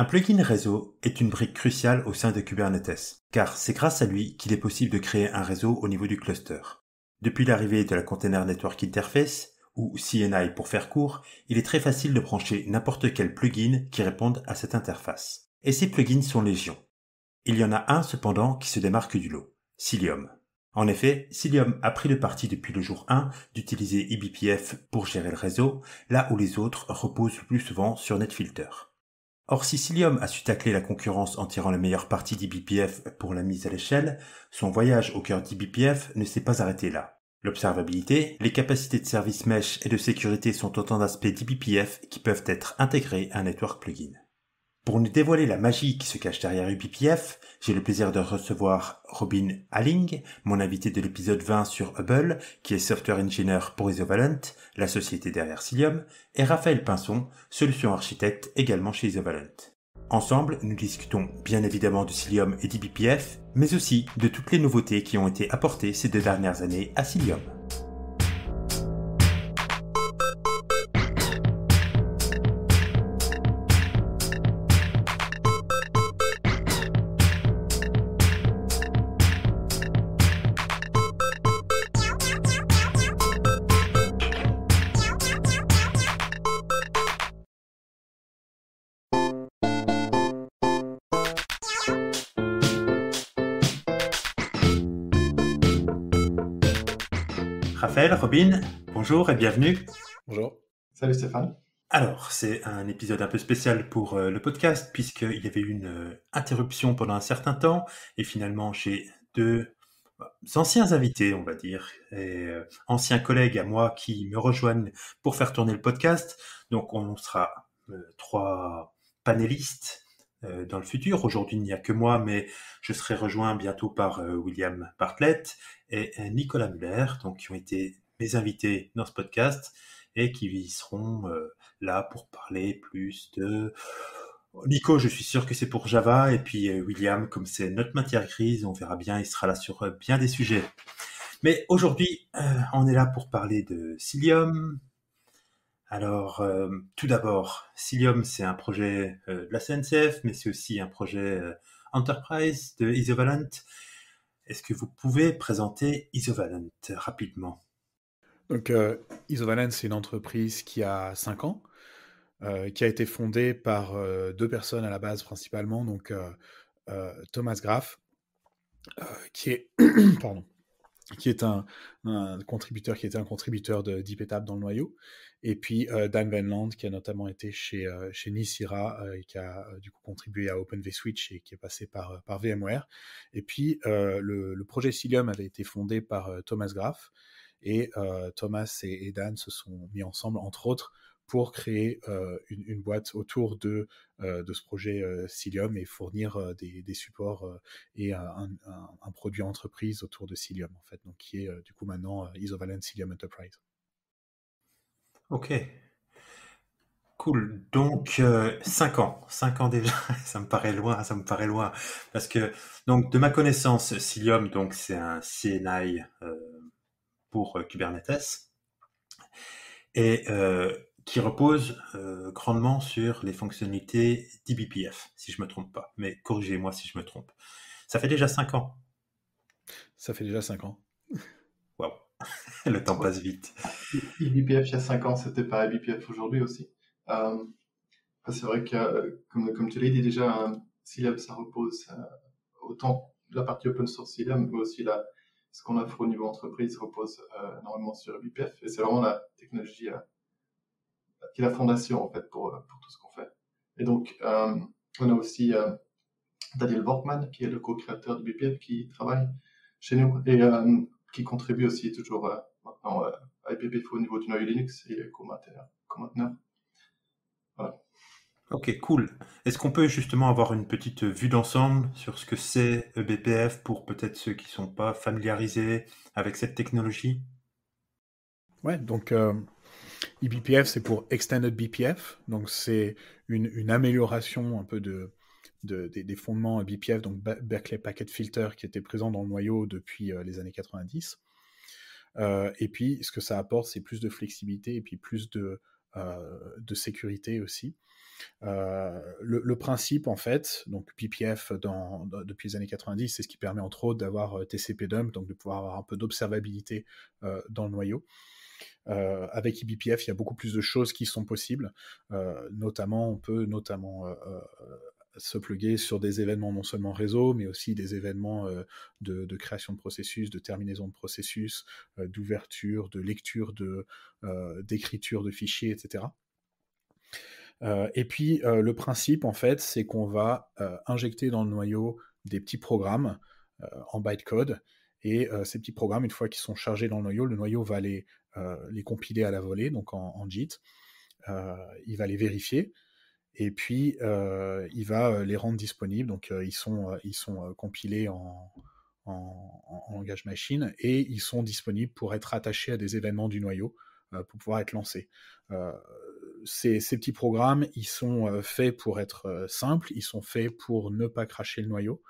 Un plugin réseau est une brique cruciale au sein de Kubernetes, car c'est grâce à lui qu'il est possible de créer un réseau au niveau du cluster. Depuis l'arrivée de la Container Network Interface, ou CNI pour faire court, il est très facile de brancher n'importe quel plugin qui réponde à cette interface. Et ces plugins sont légion. Il y en a un cependant qui se démarque du lot, Cilium. En effet, Cilium a pris le parti depuis le jour 1 d'utiliser eBPF pour gérer le réseau, là où les autres reposent le plus souvent sur NetFilter. Or, si Cilium a su tacler la concurrence en tirant la meilleure partie d'eBPF pour la mise à l'échelle, son voyage au cœur d'eBPF ne s'est pas arrêté là. L'observabilité, les capacités de service mesh et de sécurité sont autant d'aspects d'eBPF qui peuvent être intégrés à un network plugin. Pour nous dévoiler la magie qui se cache derrière eBPF, j'ai le plaisir de recevoir Robin Halling, mon invité de l'épisode 20 sur Hubble, qui est software engineer pour Isovalent, la société derrière Cilium, et Raphaël Pinson, solution architecte également chez Isovalent. Ensemble, nous discutons bien évidemment de Cilium et d'eBPF, mais aussi de toutes les nouveautés qui ont été apportées ces 2 dernières années à Cilium. Raphaël, Robin, bonjour et bienvenue. Bonjour. Salut Stéphane. Alors, c'est un épisode un peu spécial pour le podcast, puisqu'il y avait eu une interruption pendant un certain temps, et finalement j'ai 2 anciens invités, on va dire, et anciens collègues à moi qui me rejoignent pour faire tourner le podcast. Donc on sera 3 panélistes dans le futur. Aujourd'hui, il n'y a que moi, mais je serai rejoint bientôt par William Bartlett et Nicolas Muller, donc qui ont été mes invités dans ce podcast et qui seront là pour parler plus de... Nico, je suis sûr que c'est pour Java, et puis William, comme c'est notre matière grise, on verra bien, il sera là sur bien des sujets. Mais aujourd'hui, on est là pour parler de Cilium. Alors, tout d'abord, Cilium, c'est un projet de la CNCF, mais c'est aussi un projet Enterprise de Isovalent. Est-ce que vous pouvez présenter Isovalent rapidement ? Donc, Isovalent, c'est une entreprise qui a 5 ans, qui a été fondée par 2 personnes à la base principalement, donc Thomas Graf, qui est, pardon, qui est un contributeur, qui était un contributeur de DeepEtap dans le noyau, et puis Dan Venland, qui a notamment été chez Nicira, et qui a du coup contribué à Open vSwitch et qui est passé par VMware. Et puis le projet Cilium avait été fondé par Thomas Graf, et Thomas et Dan se sont mis ensemble, entre autres, pour créer une boîte autour de ce projet Cilium et fournir des supports et un produit entreprise autour de Cilium, en fait, donc qui est du coup maintenant Isovalent Cilium Enterprise. Ok. Cool. Donc, 5 ans. 5 ans déjà, ça me paraît loin. Parce que, donc, de ma connaissance, Cilium, donc, c'est un CNI pour Kubernetes et qui repose grandement sur les fonctionnalités d'eBPF, si je me trompe pas. Mais corrigez-moi si je me trompe. Ça fait déjà 5 ans. Ça fait déjà 5 ans. Waouh. Le temps passe vite. eBPF il y a 5 ans, c'était pas eBPF aujourd'hui aussi. C'est vrai que, comme tu l'as dit déjà, Cilium, ça repose autant la partie open source Cilium, mais aussi ce qu'on offre au niveau entreprise repose énormément sur eBPF. Et c'est vraiment la technologie qui est la fondation en fait pour tout ce qu'on fait. Et donc, on a aussi Daniel Workman, qui est le co-créateur de eBPF, qui travaille chez nous et qui contribue aussi toujours maintenant à eBPF au niveau du noyau Linux et co-mainteneur. Voilà. Ok, cool. Est-ce qu'on peut justement avoir une petite vue d'ensemble sur ce que c'est eBPF pour peut-être ceux qui ne sont pas familiarisés avec cette technologie ? Ouais, donc eBPF, c'est pour Extended BPF, donc c'est une amélioration un peu des fondements BPF, donc Berkeley Packet Filter, qui était présent dans le noyau depuis les années 90. Et puis, ce que ça apporte, c'est plus de flexibilité et puis plus de sécurité aussi. Le principe, en fait, donc BPF depuis les années 90, c'est ce qui permet entre autres d'avoir TCP dump, donc de pouvoir avoir un peu d'observabilité dans le noyau. Avec eBPF, il y a beaucoup plus de choses qui sont possibles. On peut se plugger sur des événements non seulement réseau, mais aussi des événements de création de processus, de terminaison de processus, d'ouverture, de lecture, d'écriture de fichiers, etc. Et puis, le principe, en fait, c'est qu'on va injecter dans le noyau des petits programmes en bytecode. Et ces petits programmes, une fois qu'ils sont chargés dans le noyau va les compiler à la volée, donc en JIT. Il va les vérifier. Et puis, il va les rendre disponibles. Donc, ils sont compilés en langage machine et ils sont disponibles pour être attachés à des événements du noyau pour pouvoir être lancés. Ces petits programmes, ils sont faits pour être simples, ils sont faits pour ne pas cracher le noyau.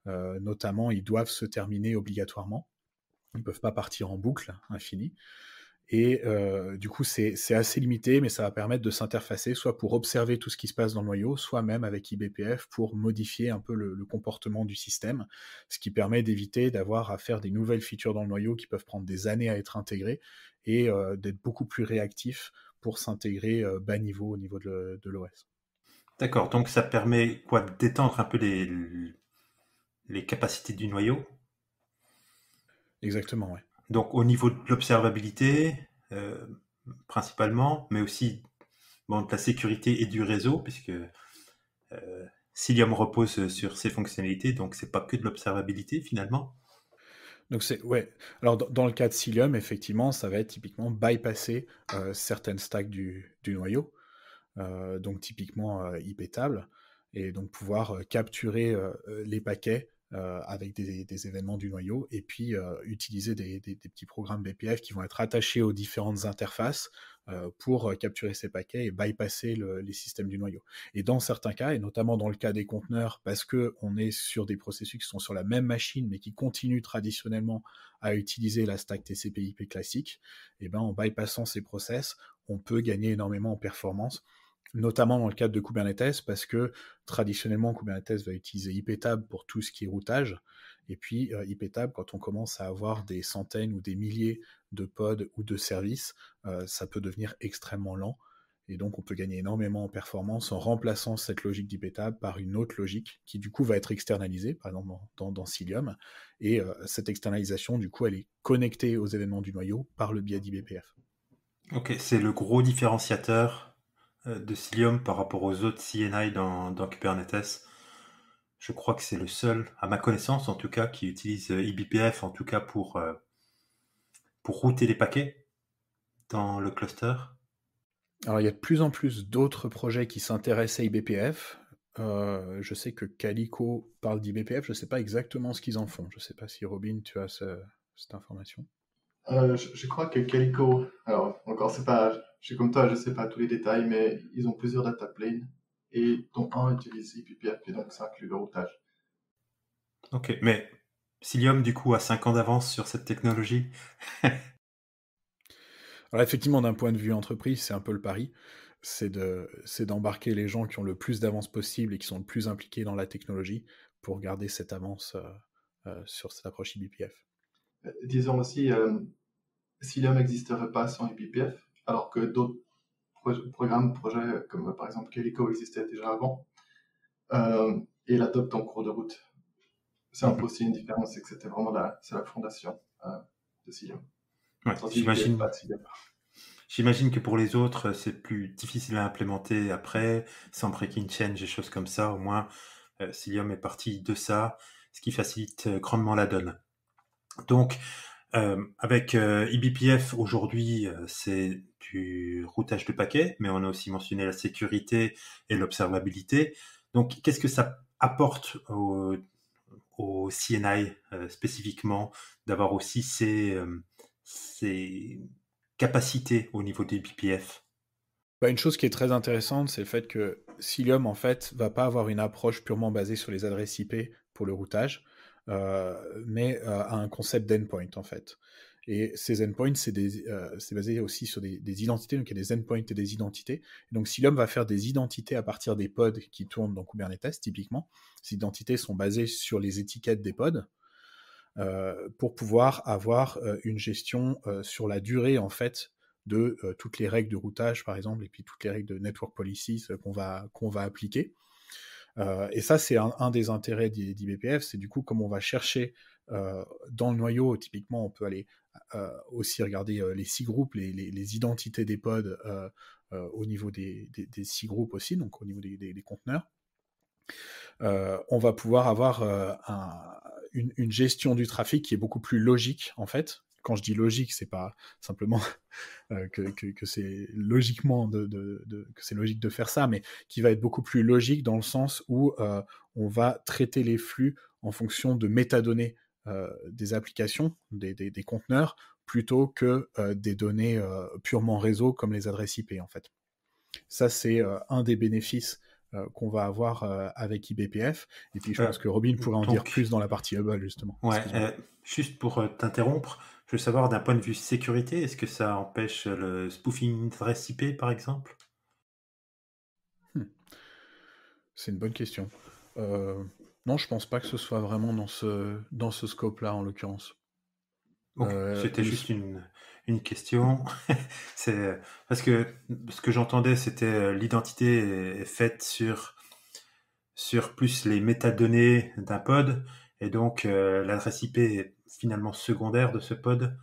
Notamment, ils doivent se terminer obligatoirement. Ils ne peuvent pas partir en boucle infinie. Et du coup, c'est assez limité, mais ça va permettre de s'interfacer soit pour observer tout ce qui se passe dans le noyau, soit même avec eBPF pour modifier un peu le comportement du système, ce qui permet d'éviter d'avoir à faire des nouvelles features dans le noyau qui peuvent prendre des années à être intégrées et d'être beaucoup plus réactif pour s'intégrer bas niveau au niveau de l'OS. D'accord, donc ça permet quoi d'étendre un peu les capacités du noyau. Exactement, ouais. Donc au niveau de l'observabilité, principalement, mais aussi de la sécurité et du réseau, puisque Cilium repose sur ces fonctionnalités, donc c'est pas que de l'observabilité finalement. Donc ouais. Alors dans le cas de Cilium, effectivement, ça va être typiquement bypasser certaines stacks du noyau, donc typiquement IP-table, et donc pouvoir capturer les paquets avec des événements du noyau, et puis utiliser des petits programmes BPF qui vont être attachés aux différentes interfaces pour capturer ces paquets et bypasser les systèmes du noyau. Et dans certains cas, et notamment dans le cas des conteneurs, parce qu'on est sur des processus qui sont sur la même machine, mais qui continuent traditionnellement à utiliser la stack TCP/IP classique, et ben, en bypassant ces process, on peut gagner énormément en performance, notamment dans le cadre de Kubernetes, parce que traditionnellement, Kubernetes va utiliser IPTab pour tout ce qui est routage, et puis IPTab, quand on commence à avoir des centaines ou des milliers de pods ou de services, ça peut devenir extrêmement lent, et donc on peut gagner énormément en performance en remplaçant cette logique d'IPTab par une autre logique, qui du coup va être externalisée, par exemple dans Cilium, et cette externalisation, du coup, elle est connectée aux événements du noyau par le biais d'IBPF. Ok, c'est le gros différenciateur de Cilium par rapport aux autres CNI dans Kubernetes. Je crois que c'est le seul, à ma connaissance en tout cas, qui utilise eBPF en tout cas pour router les paquets dans le cluster. Alors il y a de plus en plus d'autres projets qui s'intéressent à eBPF. Je sais que Calico parle d'eBPF, je ne sais pas exactement ce qu'ils en font. Je ne sais pas si Robin, tu as cette information. Je crois que Calico, alors encore c'est pas, je suis comme toi, je sais pas tous les détails, mais ils ont plusieurs data planes et dont un utilise eBPF et donc ça inclut le routage. Ok, mais Cilium du coup a 5 ans d'avance sur cette technologie. Alors effectivement, d'un point de vue entreprise, c'est un peu le pari, c'est d'embarquer les gens qui ont le plus d'avance possible et qui sont le plus impliqués dans la technologie pour garder cette avance sur cette approche eBPF. Disons aussi, Cilium n'existerait pas sans eBPF, alors que d'autres programmes, projets comme par exemple Calico existaient déjà avant et l'adoptent en cours de route. C'est un peu aussi une différence, c'est que c'était vraiment la fondation de Cilium. Ouais, Sans eBPF, pas de Cilium. J'imagine que pour les autres, c'est plus difficile à implémenter après, sans breaking change et choses comme ça. Au moins, Cilium est parti de ça, ce qui facilite grandement la donne. Donc, avec eBPF aujourd'hui, c'est du routage de paquets, mais on a aussi mentionné la sécurité et l'observabilité. Donc, qu'est-ce que ça apporte au CNI spécifiquement d'avoir aussi ces capacités au niveau des BPF? Une chose qui est très intéressante, c'est le fait que Cilium, en fait, va pas avoir une approche purement basée sur les adresses IP pour le routage, mais a un concept d'endpoint, en fait. Et ces endpoints, c'est basé aussi sur des identités, donc il y a des endpoints et des identités. Et donc Cilium va faire des identités à partir des pods qui tournent dans Kubernetes, typiquement. Ces identités sont basées sur les étiquettes des pods, pour pouvoir avoir une gestion sur la durée, en fait, de toutes les règles de routage, par exemple, et puis toutes les règles de network policies qu'on va appliquer. Et ça, c'est un des intérêts d'IBPF, c'est du coup, comme on va chercher dans le noyau, typiquement, on peut aller aussi regarder les six groupes, les identités des pods au niveau des six groupes aussi, donc au niveau des conteneurs. On va pouvoir avoir une gestion du trafic qui est beaucoup plus logique, en fait. Quand je dis logique, c'est pas simplement que c'est logiquement que c'est logique de faire ça, mais qui va être beaucoup plus logique dans le sens où on va traiter les flux en fonction de métadonnées des applications, des conteneurs, plutôt que des données purement réseau comme les adresses IP, en fait. Ça, c'est un des bénéfices qu'on va avoir avec IBPF. Et puis, je pense que Robin pourrait en dire plus dans la partie Hubble, justement. Ouais, juste pour t'interrompre, je veux savoir d'un point de vue sécurité, est-ce que ça empêche le spoofing d'adresse IP, par exemple? C'est une bonne question. Non, je pense pas que ce soit vraiment dans ce scope-là, en l'occurrence. Ok, c'était juste une question. C'est parce que ce que j'entendais, c'était l'identité est faite sur plus les métadonnées d'un pod, et donc l'adresse IP est finalement secondaire de ce pod.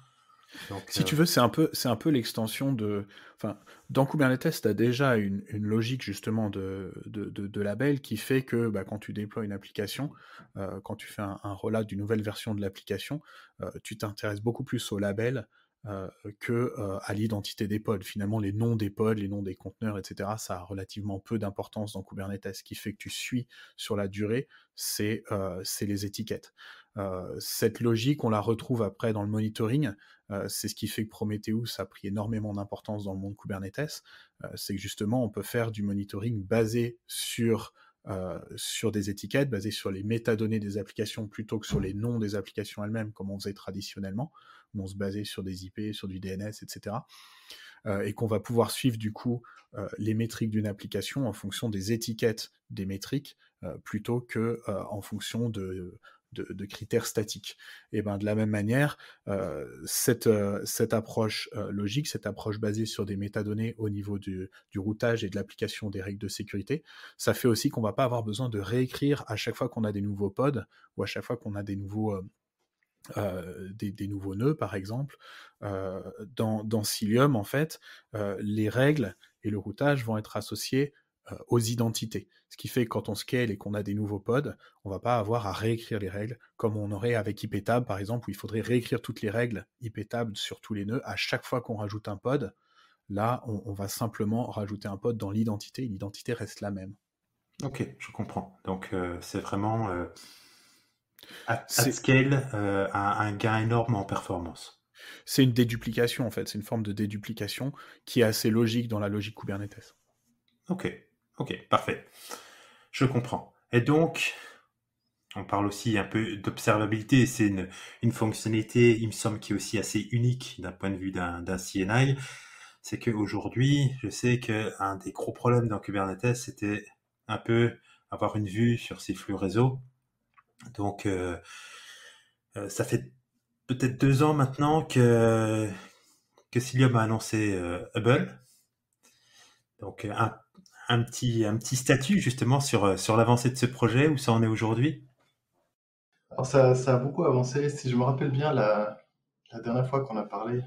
Donc, si tu veux, c'est un peu l'extension de... Enfin, dans Kubernetes, tu as déjà une logique justement de label qui fait que quand tu déploies une application, quand tu fais un rollout d'une nouvelle version de l'application, tu t'intéresses beaucoup plus au label que à l'identité des pods. Finalement, les noms des pods, les noms des conteneurs, etc., ça a relativement peu d'importance dans Kubernetes. Ce qui fait que tu suis sur la durée, c'est les étiquettes. Cette logique, on la retrouve après dans le monitoring. C'est ce qui fait que Prometheus a pris énormément d'importance dans le monde Kubernetes. C'est que justement, on peut faire du monitoring basé sur des étiquettes, basé sur les métadonnées des applications plutôt que sur les noms des applications elles-mêmes, comme on faisait traditionnellement, où on se basait sur des IP, sur du DNS, etc. Et qu'on va pouvoir suivre du coup les métriques d'une application en fonction des étiquettes des métriques, plutôt que en fonction de critères statiques. Et de la même manière, cette approche logique, cette approche basée sur des métadonnées au niveau du routage et de l'application des règles de sécurité, ça fait aussi qu'on ne va pas avoir besoin de réécrire à chaque fois qu'on a des nouveaux pods ou à chaque fois qu'on a des nouveaux des nouveaux nœuds, par exemple. Dans Cilium, en fait, les règles et le routage vont être associés aux identités. Ce qui fait que quand on scale et qu'on a des nouveaux pods, on va pas avoir à réécrire les règles comme on aurait avec IPTab, par exemple, où il faudrait réécrire toutes les règles IPTab sur tous les nœuds à chaque fois qu'on rajoute un pod. Là, on va simplement rajouter un pod dans l'identité, et l'identité reste la même. Ok, je comprends. Donc, c'est vraiment at scale un gain énorme en performance. C'est une déduplication, en fait. C'est une forme de déduplication qui est assez logique dans la logique Kubernetes. Ok, parfait. Je comprends. Et donc, on parle aussi un peu d'observabilité. C'est une fonctionnalité, il me semble, qui est aussi assez unique d'un point de vue d'un CNI. C'est qu'aujourd'hui, je sais qu'un des gros problèmes dans Kubernetes, c'était un peu avoir une vue sur ces flux réseau. Donc, ça fait peut-être 2 ans maintenant que Cilium a annoncé Hubble. Donc, un petit statut justement sur l'avancée de ce projet, où ça en est aujourd'hui. Alors ça a beaucoup avancé. Si je me rappelle bien, la dernière fois qu'on a parlé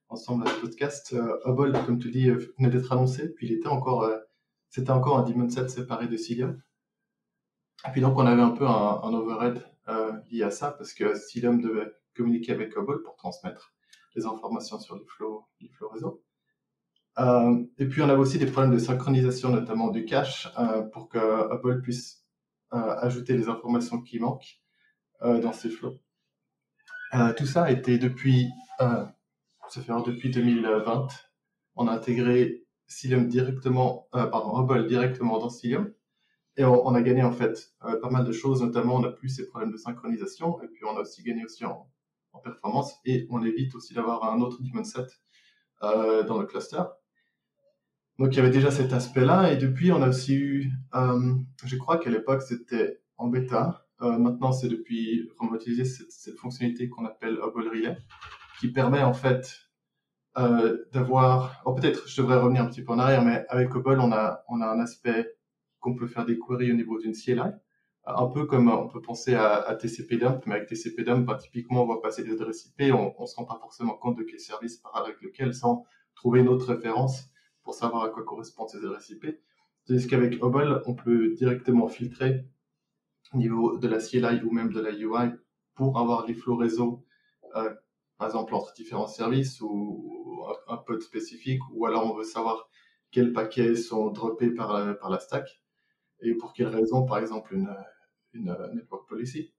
ensemble à ce podcast, Hubble, comme tu dis, venait d'être annoncé, puis c'était encore un daemon set séparé de Cilium. Et puis donc on avait un peu un overhead lié à ça, parce que Cilium devait communiquer avec Hubble pour transmettre les informations sur les flows réseau. Et puis on avait aussi des problèmes de synchronisation, notamment du cache, pour que Hubble puisse ajouter les informations qui manquent dans ces flows. Tout ça a été depuis 2020. On a intégré Cilium Hubble directement dans Cilium. Et on a gagné en fait pas mal de choses, notamment on n'a plus ces problèmes de synchronisation, et puis on a aussi gagné aussi en en performance, et on évite aussi d'avoir un autre daemon set dans le cluster. Donc il y avait déjà cet aspect-là, et depuis on a aussi eu, je crois qu'à l'époque c'était en bêta, maintenant c'est depuis qu'on a utilisé cette fonctionnalité qu'on appelle Hubble Relay, qui permet en fait d'avoir, peut-être je devrais revenir un petit peu en arrière, mais avec Hubble on a un aspect qu'on peut faire des queries au niveau d'une CLI, un peu comme on peut penser à TCP dump, mais avec TCP dump, typiquement on va passer des adresses IP, on se rend pas forcément compte de quel service part avec lequel sans trouver une autre référence pour savoir à quoi correspondent ces adresses IP. Tandis qu'avec Hubble, on peut directement filtrer au niveau de la CLI ou même de la UI pour avoir les flows réseau, par exemple entre différents services ou un pod spécifique, ou alors on veut savoir quels paquets sont droppés par la stack et pour quelles raisons, par exemple une network policy.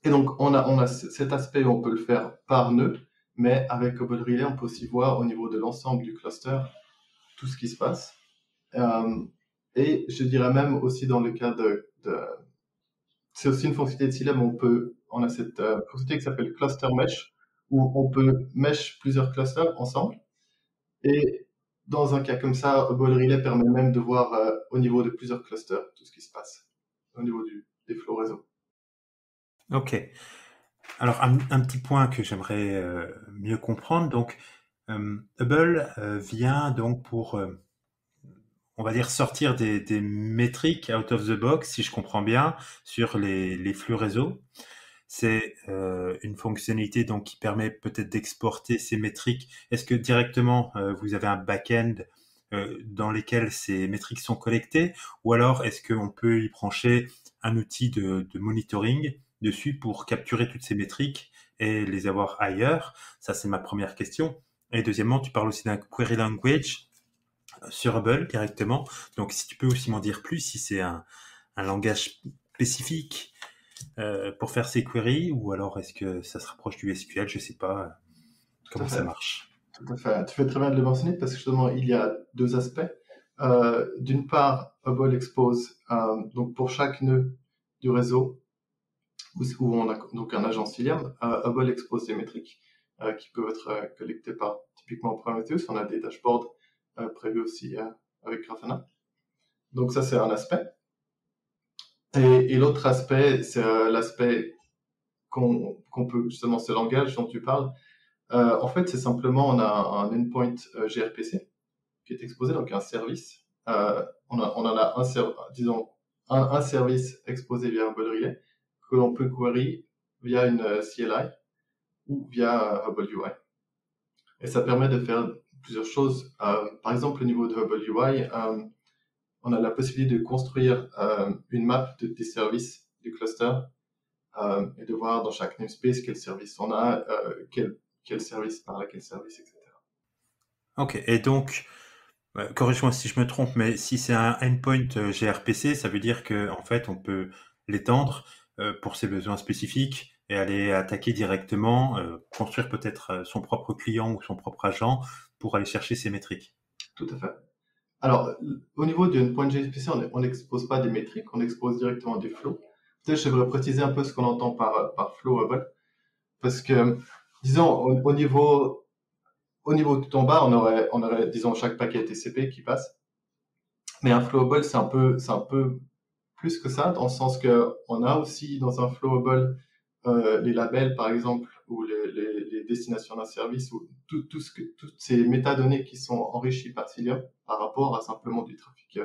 Et donc on a cet aspect où on peut le faire par nœud, mais avec Hubble Relay, on peut aussi voir au niveau de l'ensemble du cluster tout ce qui se passe. Et je dirais même aussi dans le cas c'est aussi une fonctionnalité de Scilab, on a cette fonctionnalité qui s'appelle Cluster Mesh, où on peut mesh plusieurs clusters ensemble. Et dans un cas comme ça, Hubble Relay permet même de voir au niveau de plusieurs clusters tout ce qui se passe, au niveau des flows réseau. Ok. Alors, un petit point que j'aimerais mieux comprendre. Donc, Hubble vient donc pour, on va dire, sortir des métriques out of the box, si je comprends bien, sur les flux réseau. C'est une fonctionnalité donc qui permet peut-être d'exporter ces métriques. Est-ce que directement vous avez un back-end dans lequel ces métriques sont collectées, ou alors est-ce qu'on peut y brancher un outil de monitoring dessus pour capturer toutes ces métriques et les avoir ailleurs? Ça, c'est ma première question. Et deuxièmement, tu parles aussi d'un query language sur Hubble directement. Donc, si tu peux aussi m'en dire plus, si c'est un langage spécifique pour faire ces queries, ou alors est-ce que ça se rapproche du SQL? Je sais pas comment ça marche. Tout à fait. Tu fais très bien de le mentionner parce que justement, il y a deux aspects. D'une part, Hubble expose, donc pour chaque nœud du réseau, où on a donc un agent Cilium, Hubble expose des métriques qui peuvent être collectées par typiquement Prometheus. On a des dashboards prévus aussi avec Grafana. Donc ça, c'est un aspect. Et l'autre aspect, c'est l'aspect qu'on peut, justement, ce langage dont tu parles. En fait, c'est simplement, on a un endpoint gRPC qui est exposé, donc un service. On en a un service exposé via Hubble Relay que l'on peut query via une CLI ou via Hubble UI. Et ça permet de faire plusieurs choses. Par exemple, au niveau de Hubble UI, on a la possibilité de construire une map des services du cluster et de voir dans chaque namespace quel service on a, quel service parle à quel service, etc. Ok, et donc, corrige-moi si je me trompe, mais si c'est un endpoint gRPC, ça veut dire que en fait, on peut l'étendre pour ses besoins spécifiques et aller attaquer directement, construire peut-être son propre client ou son propre agent pour aller chercher ses métriques. Tout à fait. Alors, au niveau d'une point gRPC, on n'expose pas des métriques, on expose directement des flows. Peut-être je devrais préciser un peu ce qu'on entend par flow Hubble, parce que, disons, au niveau tout en bas, on aurait, disons, chaque paquet TCP qui passe. Mais un flow Hubble, c'est un peu plus que ça, dans le sens que on a aussi dans un flow Hubble les labels, par exemple, ou les destinations d'un service, ou toutes ces métadonnées qui sont enrichies par Cilium par rapport à simplement du trafic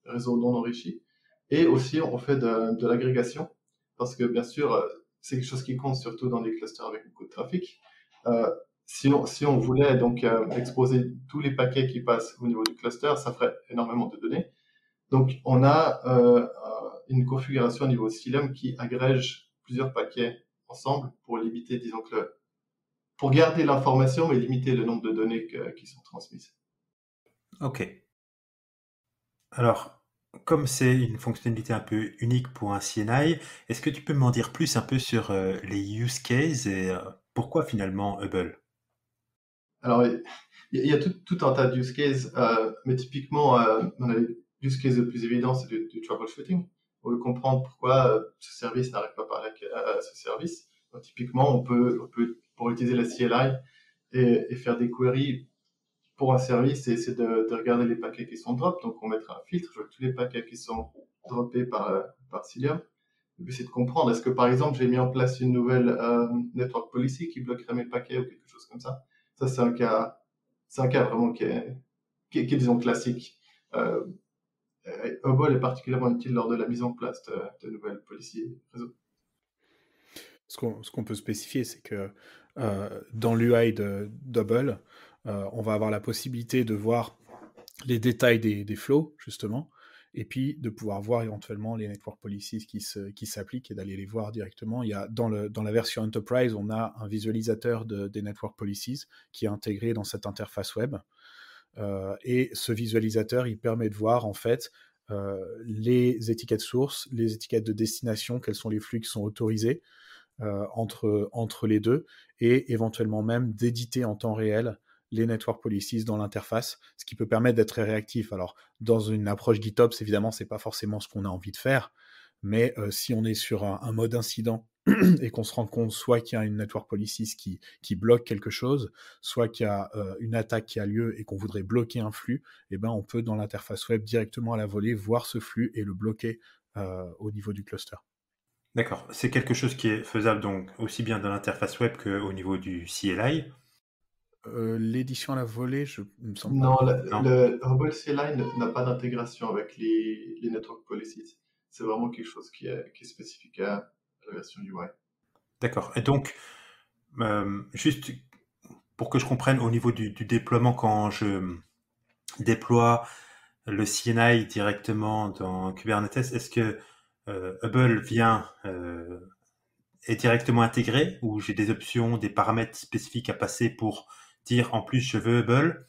réseau non enrichi. Et aussi, on fait de l'agrégation, parce que bien sûr, c'est quelque chose qui compte surtout dans les clusters avec beaucoup de trafic. Si on voulait donc exposer tous les paquets qui passent au niveau du cluster, ça ferait énormément de données. Donc, on a une configuration au niveau de Cilium qui agrège plusieurs paquets ensemble pour limiter, disons que pour garder l'information, mais limiter le nombre de données qui sont transmises. Ok. Alors, comme c'est une fonctionnalité un peu unique pour un CNI, est-ce que tu peux m'en dire plus un peu sur les use cases et pourquoi finalement Hubble? Alors, il y a tout un tas de use cases, mais typiquement, on a les use cases le plus évident, c'est du troubleshooting. On veut comprendre pourquoi ce service n'arrive pas à parler à ce service. Donc, typiquement, on peut, pour utiliser la CLI et faire des queries pour un service, et c'est de regarder les paquets qui sont drop. Donc, on mettra un filtre sur tous les paquets qui sont droppés par Cilium. Le but, c'est de comprendre, est-ce que, par exemple, j'ai mis en place une nouvelle network policy qui bloquerait mes paquets ou quelque chose comme ça. Ça, c'est un cas vraiment qui est, disons, classique. Hubble est particulièrement utile lors de la mise en place de nouvelles policies réseau. Ce qu'on peut spécifier, c'est que dans l'UI d'Hubble, on va avoir la possibilité de voir les détails des flows, justement, et puis de pouvoir voir éventuellement les network policies qui s'appliquent et d'aller les voir directement. Il y a, dans la version Enterprise, on a un visualisateur des network policies qui est intégré dans cette interface web. Et ce visualisateur, il permet de voir en fait les étiquettes sources, les étiquettes de destination, quels sont les flux qui sont autorisés entre les deux, et éventuellement même d'éditer en temps réel les network policies dans l'interface, ce qui peut permettre d'être très réactif. Alors, dans une approche GitOps, évidemment, c'est pas forcément ce qu'on a envie de faire, mais si on est sur un mode incident et qu'on se rend compte soit qu'il y a une network policy qui bloque quelque chose, soit qu'il y a une attaque qui a lieu et qu'on voudrait bloquer un flux, eh ben on peut dans l'interface web directement à la volée voir ce flux et le bloquer au niveau du cluster. D'accord. C'est quelque chose qui est faisable donc aussi bien dans l'interface web qu'au niveau du CLI. L'édition à la volée, il me semble Non, pas. le Hubble CLI n'a pas d'intégration avec les network policies. C'est vraiment quelque chose qui est spécifique à la version UI. D'accord. Et donc, juste pour que je comprenne au niveau du déploiement, quand je déploie le CNI directement dans Kubernetes, est-ce que Hubble est directement intégré ou j'ai des options, des paramètres spécifiques à passer pour dire en plus je veux Hubble?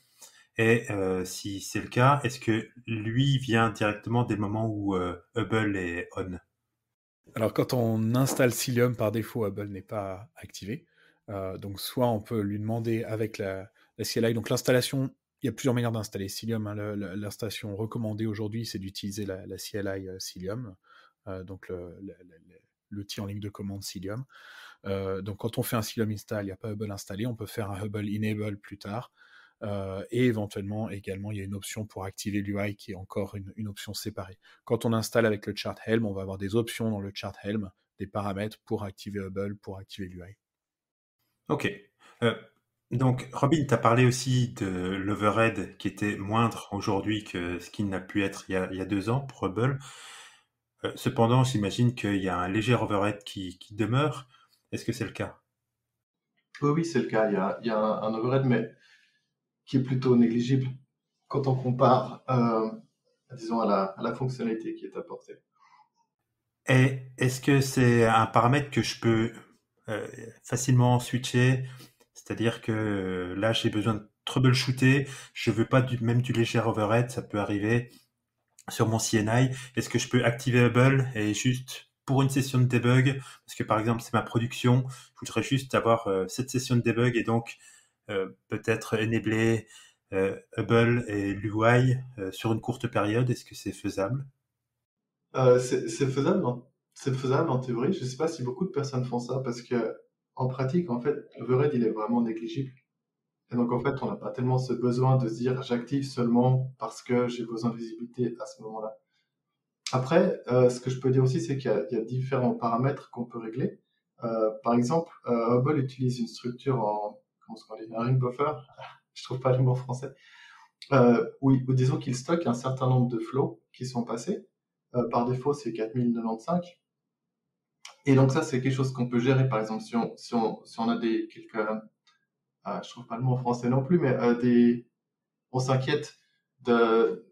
Et si c'est le cas, est-ce que lui vient directement des moments où Hubble est on? Alors, quand on installe Cilium, par défaut, Hubble n'est pas activé. Donc, soit on peut lui demander avec la CLI. Donc, l'installation, il y a plusieurs manières d'installer Cilium. Hein. L'installation recommandée aujourd'hui, c'est d'utiliser la CLI Cilium. Donc, l'outil en ligne de commande Cilium. Donc, quand on fait un Cilium install, il n'y a pas Hubble installé. On peut faire un Hubble enable plus tard. Et éventuellement, également, il y a une option pour activer l'UI qui est encore une option séparée. Quand on installe avec le chart Helm, on va avoir des options dans le chart Helm, des paramètres pour activer Hubble, pour activer l'UI. Ok. Donc, Robin, tu as parlé aussi de l'overhead qui était moindre aujourd'hui que ce qu'il n'a pu être il y a 2 ans pour Hubble. Cependant, j'imagine qu'il y a un léger overhead qui demeure. Est-ce que c'est le cas? Oui, c'est le cas. Il y a un overhead, mais qui est plutôt négligible quand on compare, disons, à la fonctionnalité qui est apportée. Et est-ce que c'est un paramètre que je peux facilement switcher? C'est-à-dire que là, j'ai besoin de troubleshooter, je veux pas même du léger overhead, ça peut arriver sur mon CNI. Est-ce que je peux activer Hubble et juste pour une session de debug, parce que par exemple c'est ma production, je voudrais juste avoir cette session de debug et donc peut-être enabler Hubble et l'UI sur une courte période. Est-ce que c'est faisable? C'est faisable, c'est faisable en théorie. Je ne sais pas si beaucoup de personnes font ça parce que en pratique, en fait, l'overhead, il est vraiment négligible. Et donc, en fait, on n'a pas tellement ce besoin de se dire j'active seulement parce que j'ai besoin de visibilité à ce moment-là. Après, ce que je peux dire aussi, c'est qu'il y a différents paramètres qu'on peut régler. Par exemple, Hubble utilise une structure comment est-ce qu'on dit, un ring buffer. Je trouve pas le mot en français. Où disons qu'il stocke un certain nombre de flows qui sont passés. Par défaut, c'est 4095. Et donc ça, c'est quelque chose qu'on peut gérer. Par exemple, si on a je trouve pas le mot en français non plus, mais on s'inquiète de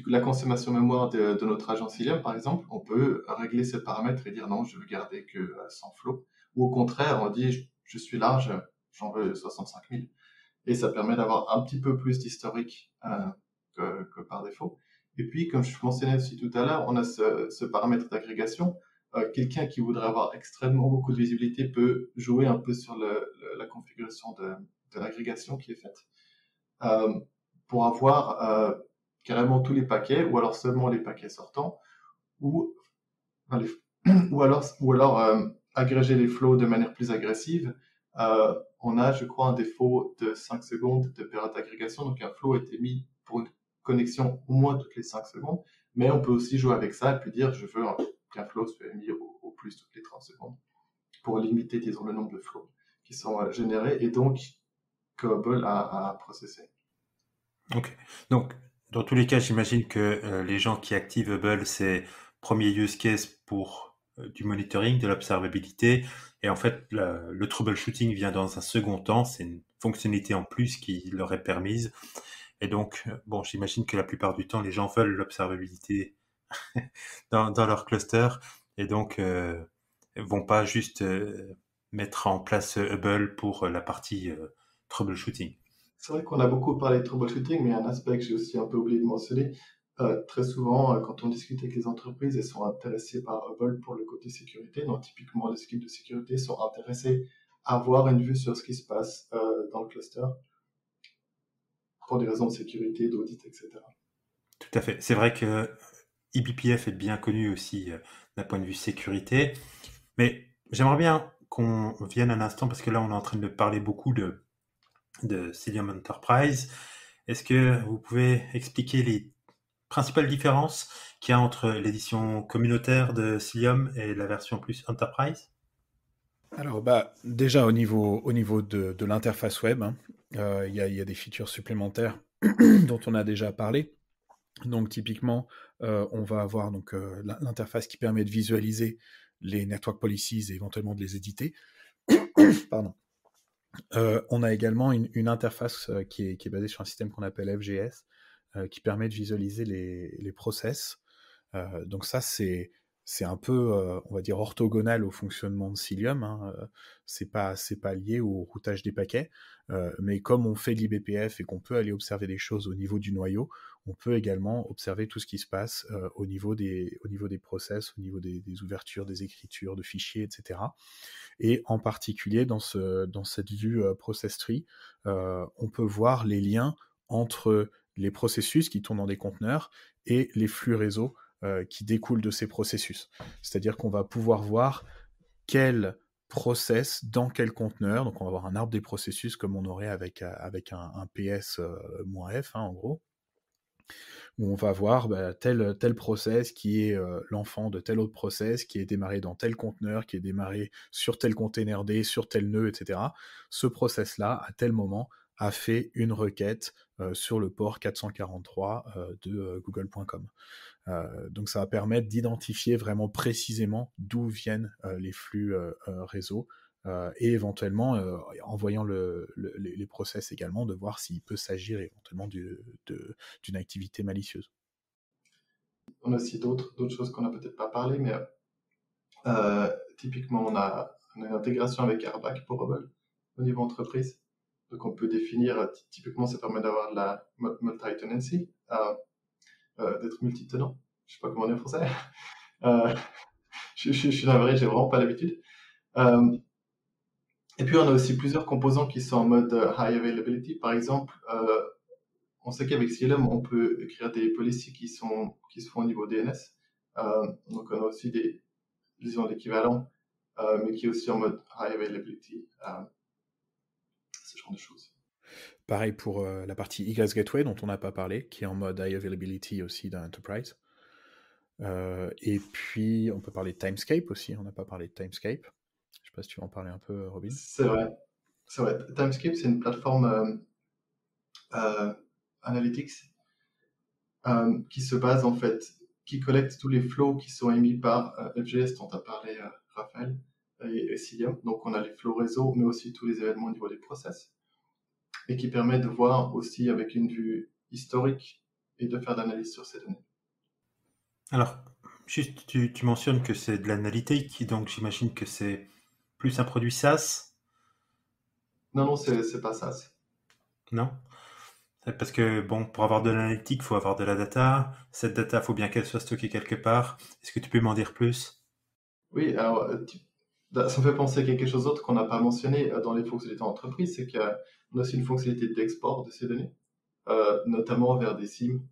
la consommation mémoire de notre agent Cilium, par exemple, on peut régler ces paramètres et dire non, je veux garder que 100 flots. Ou au contraire, on dit je suis large, j'en veux 65 000. Et ça permet d'avoir un petit peu plus d'historique que par défaut. Et puis, comme je mentionnais aussi tout à l'heure, on a ce paramètre d'agrégation. Quelqu'un qui voudrait avoir extrêmement beaucoup de visibilité peut jouer un peu sur la configuration de l'agrégation qui est faite pour avoir carrément tous les paquets ou alors seulement les paquets sortants ou alors agréger les flows de manière plus agressive, on a, je crois, un défaut de 5 secondes de période d'agrégation. Donc, un flow a été mis pour une connexion au moins toutes les 5 secondes. Mais on peut aussi jouer avec ça et puis dire, je veux qu'un flow soit mis au plus toutes les 30 secondes pour limiter, disons, le nombre de flows qui sont générés et donc que Hubble a processé. Ok. Donc, dans tous les cas, j'imagine que les gens qui activent Hubble, c'est premier use case pour du monitoring, de l'observabilité. Et en fait, le troubleshooting vient dans un second temps. C'est une fonctionnalité en plus qui leur est permise. Et donc, bon, j'imagine que la plupart du temps, les gens veulent l'observabilité dans leur cluster. Et donc, vont pas juste mettre en place Hubble pour la partie troubleshooting. C'est vrai qu'on a beaucoup parlé de troubleshooting, mais un aspect que j'ai aussi un peu oublié de mentionner, très souvent, quand on discute avec les entreprises, elles sont intéressées par Hubble pour le côté sécurité. Donc, typiquement, les équipes de sécurité sont intéressées à avoir une vue sur ce qui se passe dans le cluster pour des raisons de sécurité, d'audit, etc. Tout à fait. C'est vrai que eBPF est bien connu aussi d'un point de vue sécurité, mais j'aimerais bien qu'on vienne un instant, parce que là, on est en train de parler beaucoup de Cilium Enterprise. Est-ce que vous pouvez expliquer les principales différences qu'il y a entre l'édition communautaire de Cilium et la version plus Enterprise? Alors, déjà au niveau de l'interface web, hein, il y a des features supplémentaires dont on a déjà parlé. Donc, typiquement, on va avoir donc, l'interface qui permet de visualiser les network policies et éventuellement de les éditer. Pardon. On a également une interface qui est basée sur un système qu'on appelle FGS, qui permet de visualiser les process. Donc ça, c'est un peu, on va dire, orthogonal au fonctionnement de Cilium. Hein. C'est pas lié au routage des paquets, mais comme on fait de l'IBPF et qu'on peut aller observer des choses au niveau du noyau, on peut également observer tout ce qui se passe au niveau des process, au niveau des ouvertures, des écritures de fichiers, etc. Et en particulier dans cette vue process tree, on peut voir les liens entre les processus qui tournent dans des conteneurs et les flux réseau qui découlent de ces processus. C'est-à-dire qu'on va pouvoir voir quel process dans quel conteneur, donc on va avoir un arbre des processus comme on aurait avec un PS-F, hein, en gros, où on va voir tel process qui est l'enfant de tel autre process, qui est démarré dans tel conteneur, qui est démarré sur tel container D, sur tel nœud, etc. Ce process-là, à tel moment, a fait une requête sur le port 443 de google.com. Donc ça va permettre d'identifier vraiment précisément d'où viennent les flux réseau, et éventuellement, en voyant les process également, de voir s'il peut s'agir éventuellement d'une activité malicieuse. On a aussi d'autres choses qu'on n'a peut-être pas parlé, mais typiquement, on a une intégration avec Airbag pour Hubble au niveau entreprise. Donc, on peut définir, typiquement, ça permet d'avoir de la multi-tenancy, d'être multi-tenant. Je sais pas comment on dit en français. Je suis navré, j'ai vraiment pas l'habitude. Et puis, on a aussi plusieurs composants qui sont en mode high availability. Par exemple, on sait qu'avec Cilium, on peut écrire des policies qui se font au niveau DNS. Donc, on a aussi disons, l'équivalent, mais qui est aussi en mode high availability. Ce genre de choses. Pareil pour la partie Egress Gateway dont on n'a pas parlé, qui est en mode high availability aussi dans Enterprise. Et puis, on peut parler de Timescape aussi. On n'a pas parlé de Timescape. Je sais pas si tu veux en parler un peu, Robin. C'est vrai. Timescape, c'est une plateforme analytics qui se base en fait, qui collecte tous les flows qui sont émis par FGS dont a parlé Raphaël et Cilium. Donc, on a les flows réseau, mais aussi tous les événements au niveau des process, et qui permet de voir aussi avec une vue historique et de faire de l'analyse sur ces données. Alors, juste, tu mentionnes que c'est de l'analytique, donc j'imagine que c'est plus un produit SaaS? Non, c'est pas SaaS. Non? Parce que, bon, pour avoir de l'analytique, il faut avoir de la data. Cette data, il faut bien qu'elle soit stockée quelque part. Est-ce que tu peux m'en dire plus? Oui, alors, ça me fait penser à quelque chose d'autre qu'on n'a pas mentionné dans les fonctionnalités d'entreprise, c'est qu'on a aussi une fonctionnalité d'export de ces données, notamment vers des SIEM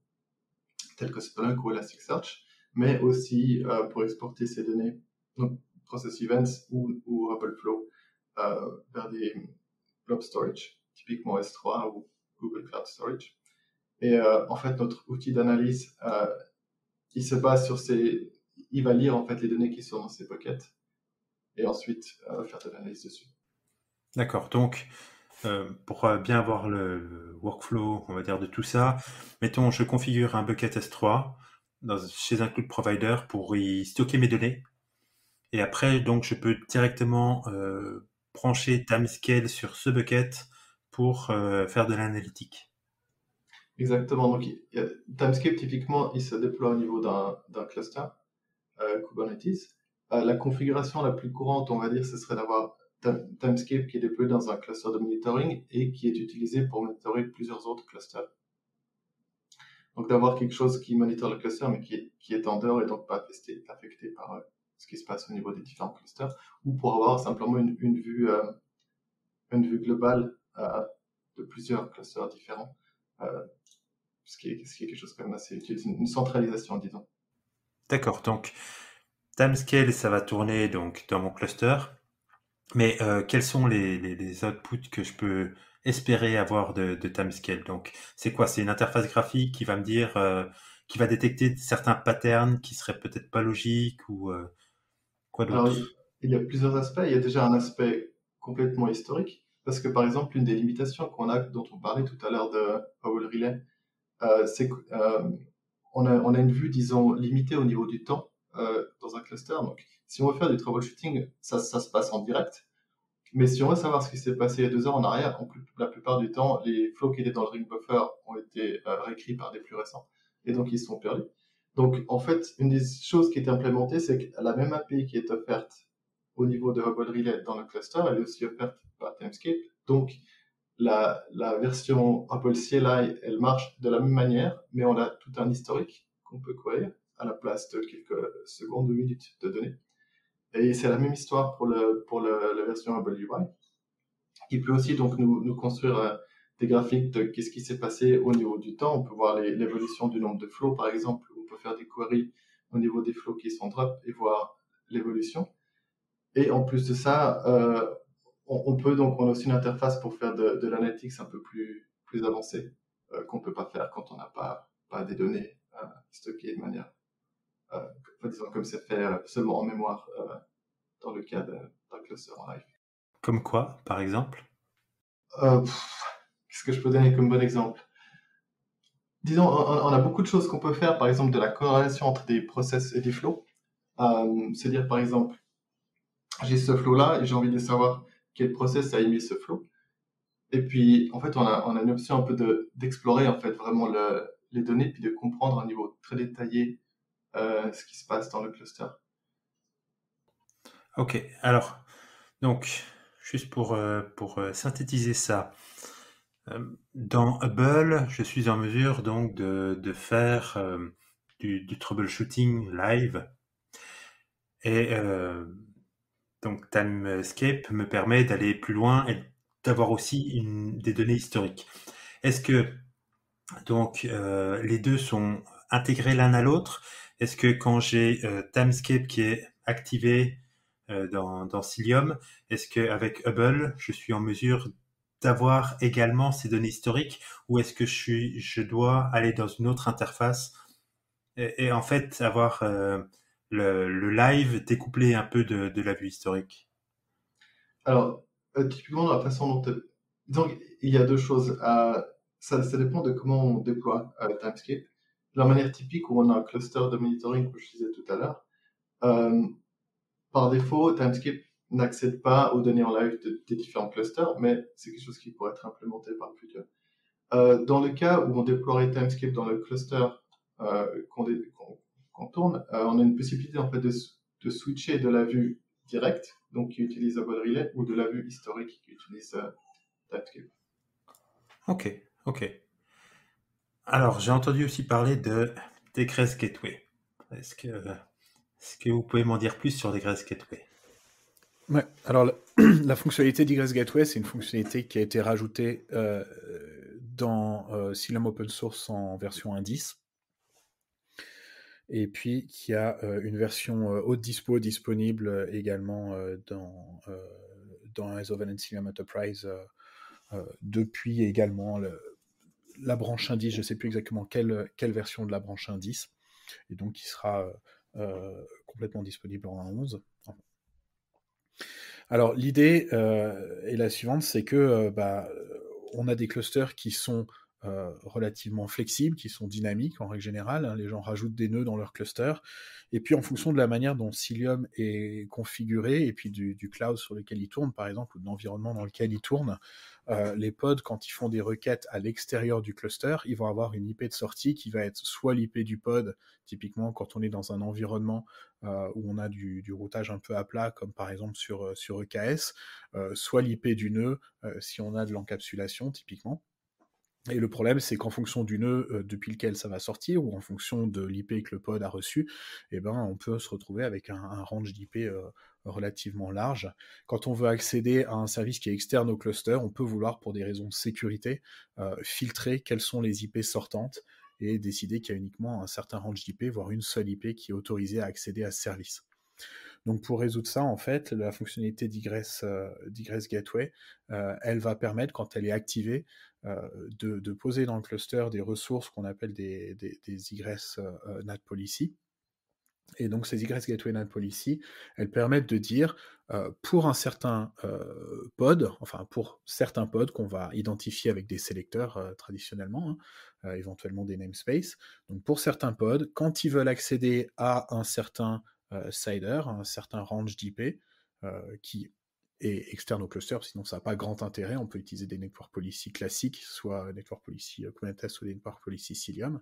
tels que Splunk ou Elasticsearch, mais aussi pour exporter ces données. Donc, process events ou Hubble Flow vers des blob storage, typiquement S3 ou Google Cloud Storage. Et en fait, notre outil d'analyse, il se base sur il va lire en fait les données qui sont dans ces buckets et ensuite faire de l'analyse dessus. D'accord. Donc, pour bien avoir le workflow, on va dire, de tout ça, mettons, je configure un bucket S3 chez un cloud provider pour y stocker mes données. Et après, donc, je peux directement brancher Timescale sur ce bucket pour faire de l'analytique. Exactement. Donc, Timescape, typiquement, il se déploie au niveau d'un cluster Kubernetes. La configuration la plus courante, on va dire, ce serait d'avoir Timescape qui est déployé dans un cluster de monitoring et qui est utilisé pour monitorer plusieurs autres clusters. Donc, d'avoir quelque chose qui monitore le cluster, mais qui est en dehors et donc pas affecté par ce qui se passe au niveau des différents clusters, ou pour avoir simplement une vue globale de plusieurs clusters différents. Ce qui est quelque chose quand même assez utile, une centralisation, disons. D'accord, donc Timescale, ça va tourner donc dans mon cluster, mais quels sont les outputs que je peux espérer avoir de Timescale? Donc, c'est quoi? C'est une interface graphique qui va me dire, qui va détecter certains patterns qui seraient peut-être pas logiques ou quoi d'autre? Alors, il y a plusieurs aspects. Il y a déjà un aspect complètement historique, parce que par exemple, une des limitations dont on parlait tout à l'heure de Hubble Relay, c'est qu'on a une vue, disons, limitée au niveau du temps dans un cluster. Donc, si on veut faire du troubleshooting, ça se passe en direct. Mais si on veut savoir ce qui s'est passé il y a 2 heures en arrière, la plupart du temps, les flows qui étaient dans le ring buffer ont été réécrits par des plus récents. Et donc, ils sont perdus. Donc, en fait, une des choses qui est implémentée, c'est que la même API qui est offerte au niveau de Hubble Relay dans le cluster, elle est aussi offerte par Timescape. Donc, la version Hubble CLI, elle marche de la même manière, mais on a tout un historique qu'on peut query à la place de quelques secondes ou minutes de données. Et c'est la même histoire pour la version Hubble UI. Il peut aussi donc nous construire des graphiques de qu'est-ce qui s'est passé au niveau du temps. On peut voir l'évolution du nombre de flows, par exemple. On peut faire des queries au niveau des flows qui sont drop et voir l'évolution. Et en plus de ça, on a aussi une interface pour faire de l'analytics un peu plus avancée qu'on peut pas faire quand on n'a pas des données stockées de manière, disons comme c'est fait seulement en mémoire dans le cas d'un cluster en live. Comme quoi, par exemple? Qu'est-ce que je peux donner comme bon exemple? Disons, on a beaucoup de choses qu'on peut faire, par exemple de la corrélation entre des process et des flows. C'est-à-dire, par exemple, j'ai ce flow-là et j'ai envie de savoir quel process a émis ce flow. Et puis, en fait, on a une option un peu d'explorer en fait vraiment les données puis de comprendre à un niveau très détaillé ce qui se passe dans le cluster. Ok, alors, donc, juste pour synthétiser ça, dans Hubble, je suis en mesure donc de faire du troubleshooting live et donc Timescape me permet d'aller plus loin et d'avoir aussi des données historiques. Est-ce que donc les deux sont intégrés l'un à l'autre? Est-ce que quand j'ai Timescape qui est activé dans Cilium, est-ce qu'avec Hubble, je suis en mesure d'avoir également ces données historiques ou est-ce que je dois aller dans une autre interface et en fait avoir le live découplé un peu de la vue historique? Alors, typiquement, dans la façon dont... Donc, il y a deux choses. Ça dépend de comment on déploie Timescape. De la manière typique où on a un cluster de monitoring, comme je disais tout à l'heure, par défaut, Timescape n'accède pas aux données en live des différents clusters, mais c'est quelque chose qui pourrait être implémenté par le futur. Dans le cas où on déploierait Timescape dans le cluster qu'on tourne, on a une possibilité en fait de switcher de la vue directe, donc qui utilise Hubble Relay, ou de la vue historique qui utilise Timescape. Ok. Alors, j'ai entendu aussi parler de Degress Gateway. Est-ce que vous pouvez m'en dire plus sur Degress Gateway? Ouais, alors la fonctionnalité d'Egress Gateway, c'est une fonctionnalité qui a été rajoutée dans Cilium Open Source en version 1.10 et puis qui a une version haute dispo disponible également dans ISO Valence Enterprise depuis également la branche indice. Je ne sais plus exactement quelle version de la branche indice, et donc qui sera complètement disponible en 11. Alors l'idée est la suivante, c'est que on a des clusters qui sont relativement flexibles, qui sont dynamiques en règle générale, hein. Les gens rajoutent des nœuds dans leur cluster, et puis en fonction de la manière dont Cilium est configuré, et puis du cloud sur lequel il tourne par exemple, ou de l'environnement dans lequel il tourne, les pods, quand ils font des requêtes à l'extérieur du cluster, ils vont avoir une IP de sortie qui va être soit l'IP du pod, typiquement quand on est dans un environnement où on a du routage un peu à plat, comme par exemple sur EKS, soit l'IP du nœud si on a de l'encapsulation typiquement. Et le problème, c'est qu'en fonction du nœud depuis lequel ça va sortir, ou en fonction de l'IP que le pod a reçu, on peut se retrouver avec un range d'IP relativement large. Quand on veut accéder à un service qui est externe au cluster, on peut vouloir, pour des raisons de sécurité, filtrer quelles sont les IP sortantes et décider qu'il y a uniquement un certain range d'IP, voire une seule IP qui est autorisée à accéder à ce service. Donc pour résoudre ça, en fait, la fonctionnalité d'Egress Gateway, elle va permettre, quand elle est activée, de poser dans le cluster des ressources qu'on appelle des Egress NAT Policy. Et donc ces Egress Gateway NAT Policy, elles permettent de dire, pour un certain pod, enfin pour certains pods qu'on va identifier avec des sélecteurs traditionnellement, hein, éventuellement des namespaces, donc pour certains pods, quand ils veulent accéder à un certain CIDR, un certain range d'IP, qui est externe au cluster, sinon ça n'a pas grand intérêt, on peut utiliser des network policy classiques, soit network policy Kubernetes ou des network policy Cilium.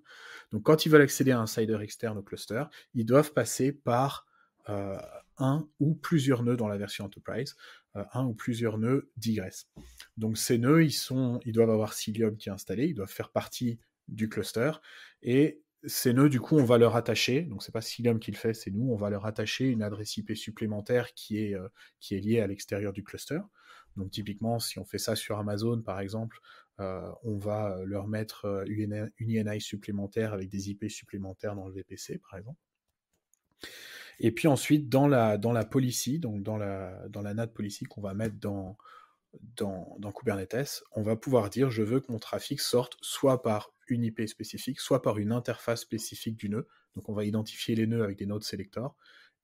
Donc quand ils veulent accéder à un CIDR externe au cluster, ils doivent passer par un ou plusieurs nœuds dans la version Enterprise, un ou plusieurs nœuds d'Egress. Donc ces nœuds, ils doivent avoir Cilium qui est installé, ils doivent faire partie du cluster, et ces nœuds, du coup, on va leur attacher, donc c'est pas Cilium qui le fait, c'est nous, on va leur attacher une adresse IP supplémentaire qui est liée à l'extérieur du cluster. Donc typiquement, si on fait ça sur Amazon, par exemple, on va leur mettre une INI supplémentaire avec des IP supplémentaires dans le VPC, par exemple. Et puis ensuite, dans la policy, donc dans la NAT policy qu'on va mettre dans Kubernetes, on va pouvoir dire je veux que mon trafic sorte soit par une IP spécifique, soit par une interface spécifique du nœud. Donc on va identifier les nœuds avec des node selectors,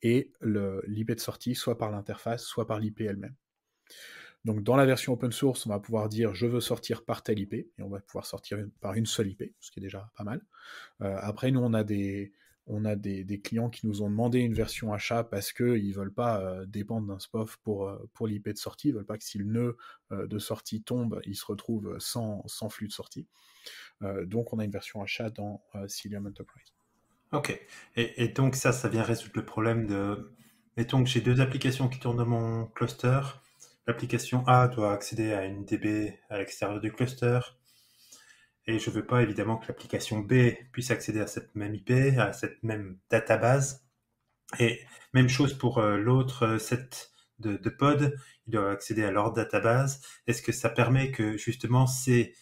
et l'IP de sortie soit par l'interface, soit par l'IP elle-même. Donc dans la version open source, on va pouvoir dire je veux sortir par telle IP, et on va pouvoir sortir par une seule IP, ce qui est déjà pas mal. Après, nous, on a des clients qui nous ont demandé une version achat parce qu'ils ne veulent pas dépendre d'un SPOF pour l'IP de sortie. Ils ne veulent pas que si le nœud de sortie tombe, ils se retrouvent sans flux de sortie. Donc on a une version achat dans Cilium Enterprise. Ok. Et donc ça vient résoudre le problème de... Mettons que j'ai deux applications qui tournent dans mon cluster. L'application A doit accéder à une DB à l'extérieur du cluster. Et je veux pas évidemment que l'application B puisse accéder à cette même IP, à cette même database. Et même chose pour l'autre set de pod, ils doivent accéder à leur database. Est-ce que ça permet que justement ces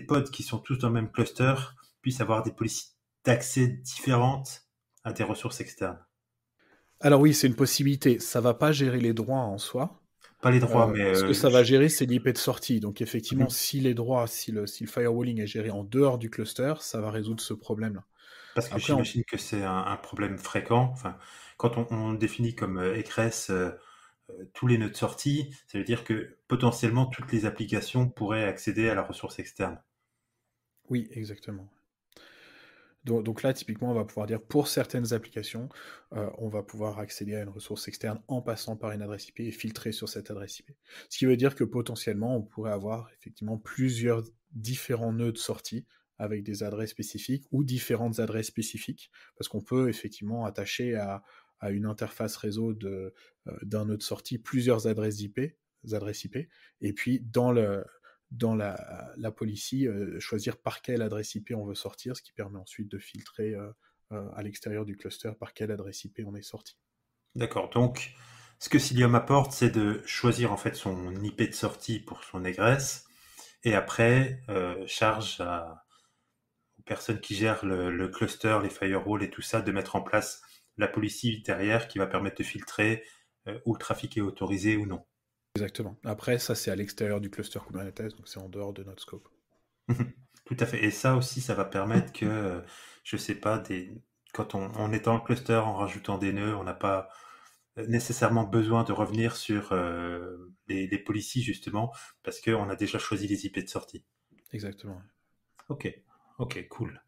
pods qui sont tous dans le même cluster puissent avoir des policies d'accès différentes à des ressources externes? Alors oui, c'est une possibilité. Ça va pas gérer les droits en soi. Pas les droits, mais... Ce que ça va gérer, c'est l'IP de sortie. Donc effectivement, si les droits, si le firewalling est géré en dehors du cluster, ça va résoudre ce problème-là. Parce que j'imagine que c'est un problème fréquent. Enfin, quand on définit comme Egress tous les nœuds de sortie, ça veut dire que potentiellement toutes les applications pourraient accéder à la ressource externe. Oui, exactement. Donc là, typiquement, on va pouvoir dire pour certaines applications, on va pouvoir accéder à une ressource externe en passant par une adresse IP et filtrer sur cette adresse IP. Ce qui veut dire que potentiellement, on pourrait avoir effectivement plusieurs différents nœuds de sortie avec des adresses spécifiques ou différentes adresses spécifiques, parce qu'on peut effectivement attacher à une interface réseau d'un nœud de sortie plusieurs adresses IP, et puis dans la policy, choisir par quelle adresse IP on veut sortir, ce qui permet ensuite de filtrer à l'extérieur du cluster par quelle adresse IP on est sorti. D'accord, donc ce que Cilium apporte, c'est de choisir en fait son IP de sortie pour son egress, et après charge personne qui gère le cluster, les firewalls et tout ça, de mettre en place la policy derrière qui va permettre de filtrer où le trafic est autorisé ou non. Exactement. Après, ça, c'est à l'extérieur du cluster Kubernetes, donc c'est en dehors de notre scope. Tout à fait. Et ça aussi, ça va permettre que, je sais pas, quand on est dans le cluster en rajoutant des nœuds, on n'a pas nécessairement besoin de revenir sur les policies, justement, parce qu'on a déjà choisi les IP de sortie. Exactement. Ok, cool.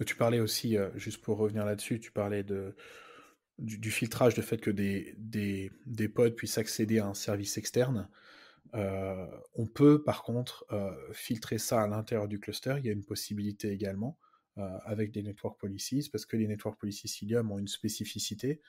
Tu parlais aussi, juste pour revenir là-dessus, tu parlais du filtrage, du fait que des pods puissent accéder à un service externe. On peut par contre filtrer ça à l'intérieur du cluster. Il y a une possibilité également avec des network policies, parce que les network policies Cilium ont une spécificité.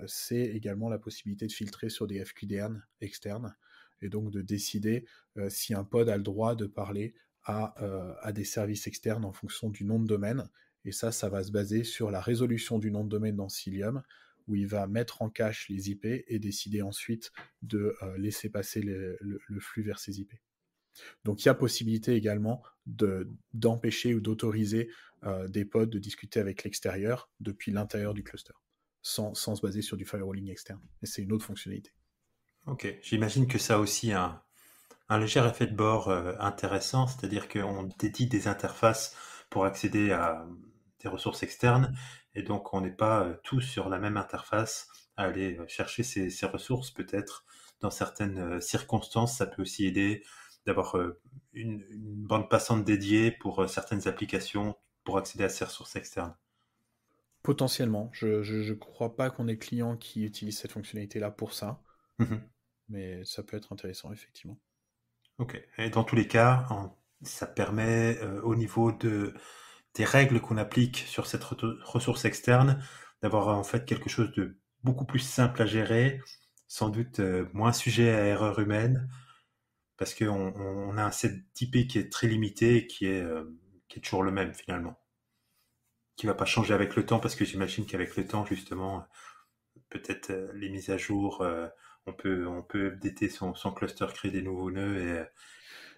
C'est également la possibilité de filtrer sur des FQDN externes, et donc de décider si un pod a le droit de parler à des services externes en fonction du nom de domaine. Et ça va se baser sur la résolution du nom de domaine dans Cilium, où il va mettre en cache les IP et décider ensuite de laisser passer le flux vers ces IP. Donc il y a possibilité également d'empêcher ou d'autoriser des pods de discuter avec l'extérieur depuis l'intérieur du cluster, sans se baser sur du firewalling externe. Et c'est une autre fonctionnalité. Ok, j'imagine que ça a aussi un léger effet de bord intéressant, c'est-à-dire qu'on dédie des interfaces pour accéder à des ressources externes, et donc on n'est pas tous sur la même interface à aller chercher ces ressources. Peut-être dans certaines circonstances, ça peut aussi aider d'avoir une bande passante dédiée pour certaines applications pour accéder à ces ressources externes. Potentiellement, je crois pas qu'on ait clients qui utilisent cette fonctionnalité-là pour ça, mais ça peut être intéressant, effectivement. Ok. Et dans tous les cas, ça permet au niveau des règles qu'on applique sur cette ressource externe d'avoir en fait quelque chose de beaucoup plus simple à gérer, sans doute moins sujet à erreur humaine, parce qu'on a un set IP qui est très limité et qui est toujours le même finalement, qui va pas changer avec le temps, parce que j'imagine qu'avec le temps justement, peut-être les mises à jour, on peut updater son cluster, créer des nouveaux nœuds et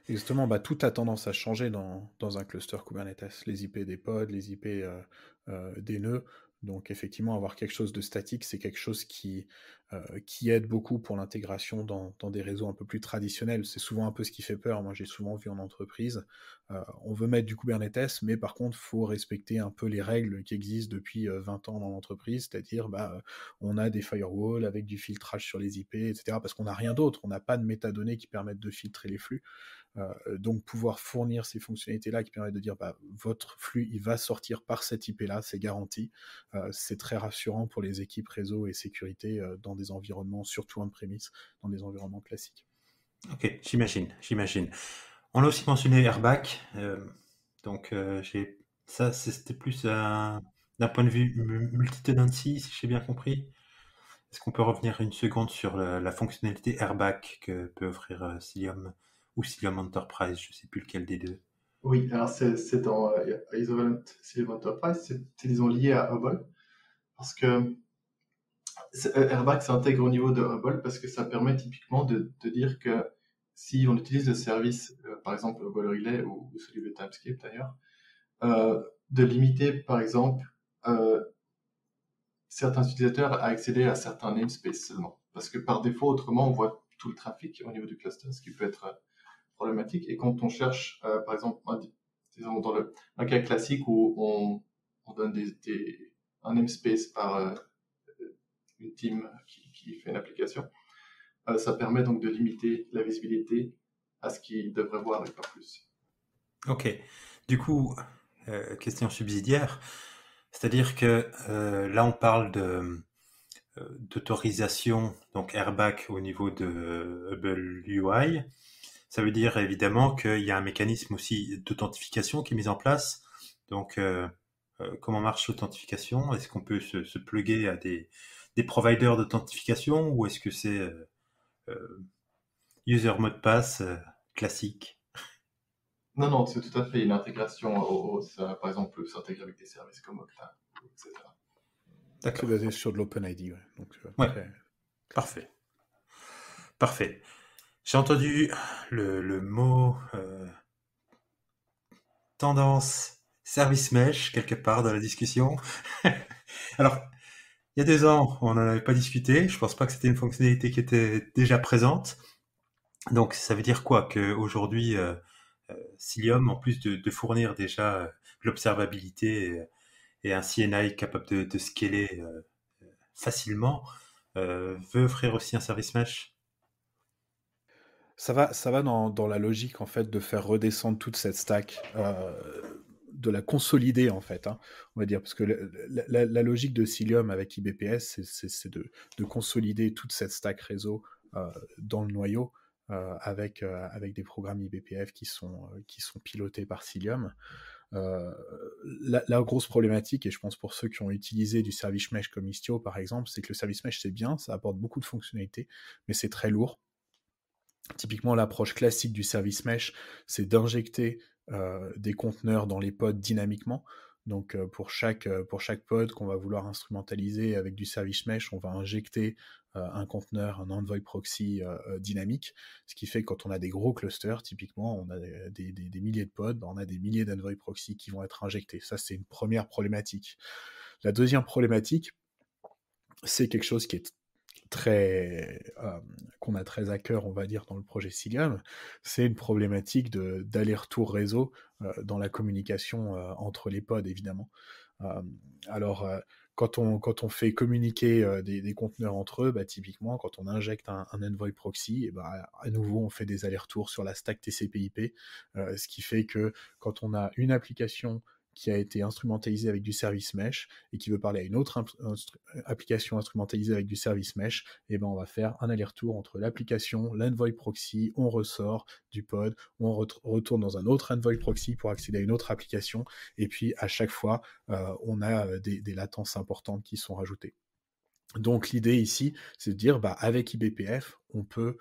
Exactement, bah, tout a tendance à changer dans un cluster Kubernetes. Les IP des pods, les IP des nœuds. Donc effectivement, avoir quelque chose de statique, c'est quelque chose qui aide beaucoup pour l'intégration dans des réseaux un peu plus traditionnels. C'est souvent un peu ce qui fait peur. Moi, j'ai souvent vu en entreprise, on veut mettre du Kubernetes, mais par contre, il faut respecter un peu les règles qui existent depuis 20 ans dans l'entreprise, c'est-à-dire on a des firewalls avec du filtrage sur les IP, etc. Parce qu'on n'a rien d'autre, on n'a pas de métadonnées qui permettent de filtrer les flux. Donc pouvoir fournir ces fonctionnalités-là qui permettent de dire votre flux il va sortir par cette IP-là, c'est garanti. C'est très rassurant pour les équipes réseau et sécurité dans des environnements, surtout on-premise, dans des environnements classiques. Ok, j'imagine. On a aussi mentionné Airback, donc ça c'était plus d'un point de vue multi-tenancy, si j'ai bien compris. Est-ce qu'on peut revenir une seconde sur la fonctionnalité Airback que peut offrir Cilium ou Cilium Enterprise, je ne sais plus lequel des deux. Oui, alors c'est dans Isovalent Cilium Enterprise, c'est disons lié à Hubble, parce que Airback s'intègre au niveau de Hubble parce que ça permet typiquement de dire que si on utilise le service, par exemple Hubble Relay ou celui de Timescape d'ailleurs, de limiter par exemple certains utilisateurs à accéder à certains namespaces seulement. Parce que par défaut, autrement, on voit tout le trafic au niveau du cluster, ce qui peut être problématique. Et quand on cherche, par exemple, disons dans un cas classique où on donne un namespace par une team qui fait une application, ça permet donc de limiter la visibilité à ce qu'ils devraient voir et pas plus. Ok. Du coup, question subsidiaire, c'est-à-dire que là on parle d'autorisation, donc Airback au niveau de Hubble UI. Ça veut dire évidemment qu'il y a un mécanisme aussi d'authentification qui est mis en place. Donc, comment marche l'authentification? Est-ce qu'on peut se plugger à des providers d'authentification ou est-ce que c'est user mot de passe classique? Non, c'est tout à fait une intégration, par exemple, peut s'intégrer avec des services comme Okta, etc. Donc c'est basé sur de l'OpenID, ouais. Donc, Ouais, très... parfait. J'ai entendu le mot tendance service mesh quelque part dans la discussion. Alors, il y a 2 ans, on n'en avait pas discuté. Je pense pas que c'était une fonctionnalité qui était déjà présente. Donc, ça veut dire quoi? Qu'aujourd'hui, Cilium, en plus de fournir déjà l'observabilité et un CNI capable de scaler facilement, veut offrir aussi un service mesh. Ça va dans la logique en fait de faire redescendre toute cette stack, de la consolider en fait, hein, on va dire, parce que la logique de Cilium avec IBPS, c'est de consolider toute cette stack réseau dans le noyau avec des programmes IBPF qui sont pilotés par Cilium. La grosse problématique, et je pense pour ceux qui ont utilisé du service mesh comme Istio par exemple, c'est que le service mesh c'est bien, ça apporte beaucoup de fonctionnalités, mais c'est très lourd. Typiquement, l'approche classique du service mesh, c'est d'injecter des conteneurs dans les pods dynamiquement. Donc, pour chaque pod qu'on va vouloir instrumentaliser avec du service mesh, on va injecter un conteneur, un envoy proxy dynamique. Ce qui fait que quand on a des gros clusters, typiquement, on a des milliers de pods, on a des milliers d'envoy proxy qui vont être injectés. Ça, c'est une première problématique. La deuxième problématique, c'est quelque chose qui est qu'on a très à cœur, on va dire, dans le projet Cilium, c'est une problématique d'aller-retour réseau dans la communication entre les pods, évidemment. Euh, alors, quand on fait communiquer des conteneurs entre eux, bah, typiquement, quand on injecte un envoy proxy, et bah, à nouveau, on fait des allers-retours sur la stack TCP/IP, ce qui fait que quand on a une application qui a été instrumentalisée avec du service mesh et qui veut parler à une autre application instrumentalisée avec du service mesh, et ben on va faire un aller-retour entre l'application, l'envoy proxy, on ressort du pod, on retourne dans un autre envoy proxy pour accéder à une autre application, et puis à chaque fois, on a des latences importantes qui sont rajoutées. Donc l'idée ici, c'est de dire, bah, avec IBPF, on peut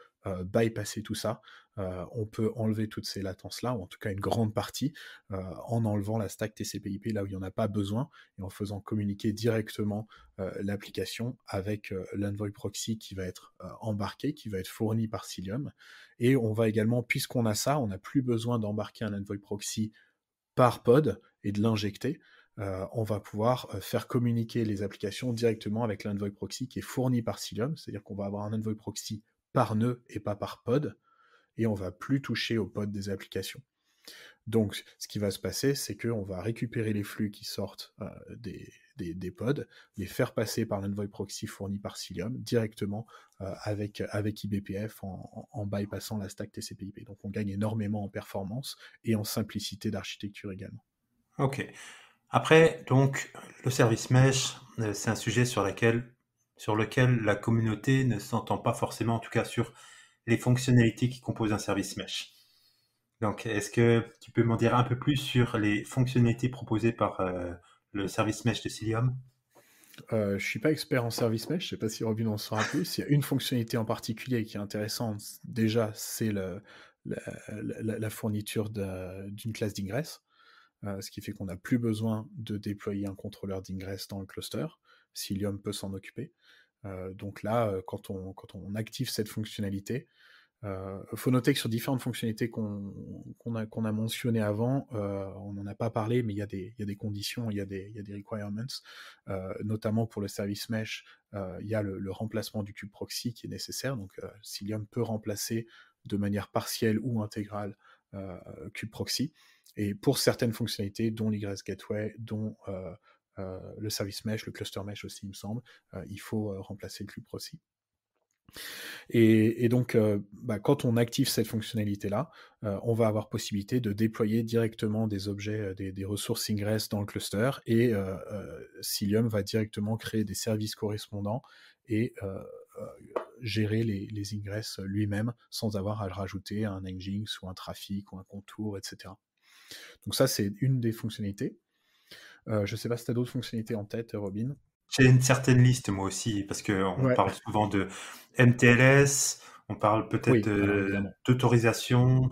bypasser tout ça, on peut enlever toutes ces latences-là, ou en tout cas une grande partie, en enlevant la stack TCP/IP là où il n'y en a pas besoin, et en faisant communiquer directement l'application avec l'envoy proxy qui va être embarqué, qui va être fourni par Cilium. Et on va également, puisqu'on a ça, on n'a plus besoin d'embarquer un envoy proxy par pod et de l'injecter. On va pouvoir faire communiquer les applications directement avec l'envoy proxy qui est fourni par Cilium, c'est-à-dire qu'on va avoir un envoy proxy par nœud et pas par pod, et on va plus toucher au pod des applications. Donc, ce qui va se passer, c'est qu'on va récupérer les flux qui sortent des pods, les faire passer par l'envoy proxy fourni par Cilium directement avec IBPF en bypassant la stack TCP/IP. Donc, on gagne énormément en performance et en simplicité d'architecture également. Ok. Après, donc, le service mesh, c'est un sujet sur lequel la communauté ne s'entend pas forcément, en tout cas sur les fonctionnalités qui composent un service mesh. Donc, est-ce que tu peux m'en dire un peu plus sur les fonctionnalités proposées par le service mesh de Cilium? Je suis pas expert en service mesh, je sais pas si Robin en saura plus. Il y a une fonctionnalité en particulier qui est intéressante. Déjà, c'est la fourniture d'une classe d'ingress, ce qui fait qu'on n'a plus besoin de déployer un contrôleur d'ingress dans le cluster. Cilium peut s'en occuper. Donc là, quand on active cette fonctionnalité, faut noter que sur différentes fonctionnalités qu'on a mentionnées avant, on n'en a pas parlé, mais il y a des conditions, il y a des requirements, notamment pour le service mesh, il y a le remplacement du kube proxy qui est nécessaire, donc Cilium peut remplacer de manière partielle ou intégrale kube proxy, et pour certaines fonctionnalités, dont l'Egress Gateway, dont le service mesh, le cluster mesh aussi, il me semble, il faut remplacer le kube proxy. Et donc, quand on active cette fonctionnalité-là, on va avoir possibilité de déployer directement des objets, des ressources ingress dans le cluster, et Cilium va directement créer des services correspondants et gérer les ingress lui-même sans avoir à le rajouter à un Nginx ou un trafic ou un contour, etc. Donc ça, c'est une des fonctionnalités. Je ne sais pas si tu as d'autres fonctionnalités en tête, Robin. J'ai une certaine liste, moi aussi, parce qu'on Ouais. parle souvent de MTLS, on parle peut-être Oui, alors évidemment. d'autorisation,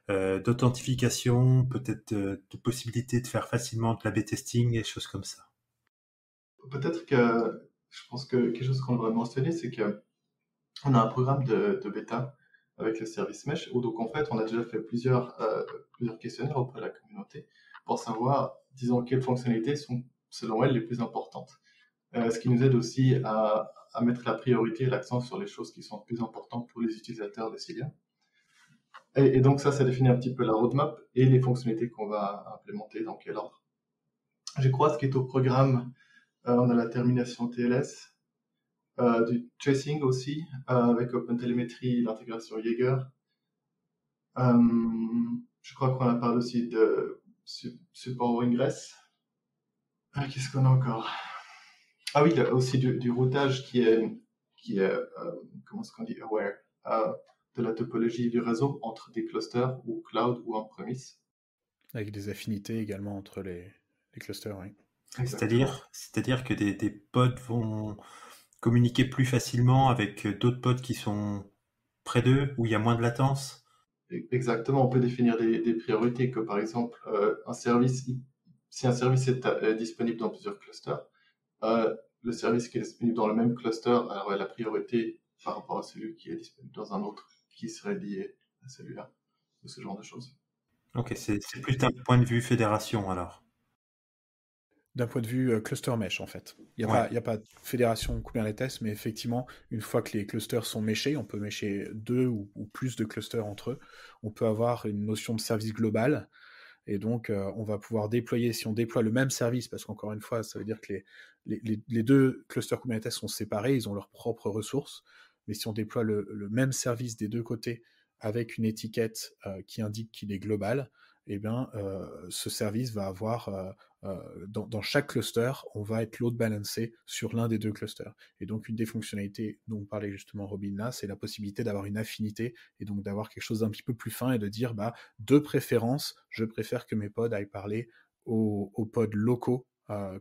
d'authentification, peut-être de possibilité de faire facilement de l'A/B testing et des choses comme ça. Peut-être que je pense que quelque chose qu'on devrait mentionner, c'est que on a un programme de bêta avec le service mesh où donc en fait on a déjà fait plusieurs questionnaires auprès de la communauté pour savoir disons, quelles fonctionnalités sont, selon elles, les plus importantes. Ce qui nous aide aussi à mettre la priorité et l'accent sur les choses qui sont plus importantes pour les utilisateurs de Cilium. Et donc ça définit un petit peu la roadmap et les fonctionnalités qu'on va implémenter dans quel ordre. Je crois ce qui est au programme, on a la termination TLS, du tracing aussi, avec OpenTelemetry, l'intégration Jaeger. Je crois qu'on a parlé aussi de support Ingress. Qu'est-ce qu'on a encore? Ah oui, aussi du routage qui est comment est-ce qu'on dit, aware de la topologie du réseau entre des clusters ou cloud ou on-premise. Avec des affinités également entre les clusters, oui. C'est-à-dire que des pods vont communiquer plus facilement avec d'autres pods qui sont près d'eux, où il y a moins de latence? Exactement, on peut définir des priorités, que par exemple, si un service est disponible dans plusieurs clusters, le service qui est disponible dans le même cluster a la priorité par rapport à celui qui est disponible dans un autre, qui serait lié à celui-là, ou ce genre de choses. Ok, c'est plus d'un point de vue fédération alors. D'un point de vue cluster mesh, en fait. Il n'y a pas de fédération Kubernetes, mais effectivement, une fois que les clusters sont meshés, on peut mesher 2 ou plus de clusters entre eux, on peut avoir une notion de service global, et donc on va pouvoir déployer, si on déploie le même service, parce qu'encore une fois, ça veut dire que les deux clusters Kubernetes sont séparés, ils ont leurs propres ressources, mais si on déploie le même service des deux côtés avec une étiquette qui indique qu'il est global, eh bien, ce service va avoir, dans chaque cluster, on va être load balancé sur l'un des deux clusters. Et donc, une des fonctionnalités dont parlait justement Robin là, c'est la possibilité d'avoir une affinité et donc d'avoir quelque chose d'un petit peu plus fin et de dire, de préférence, je préfère que mes pods aillent parler aux pods locaux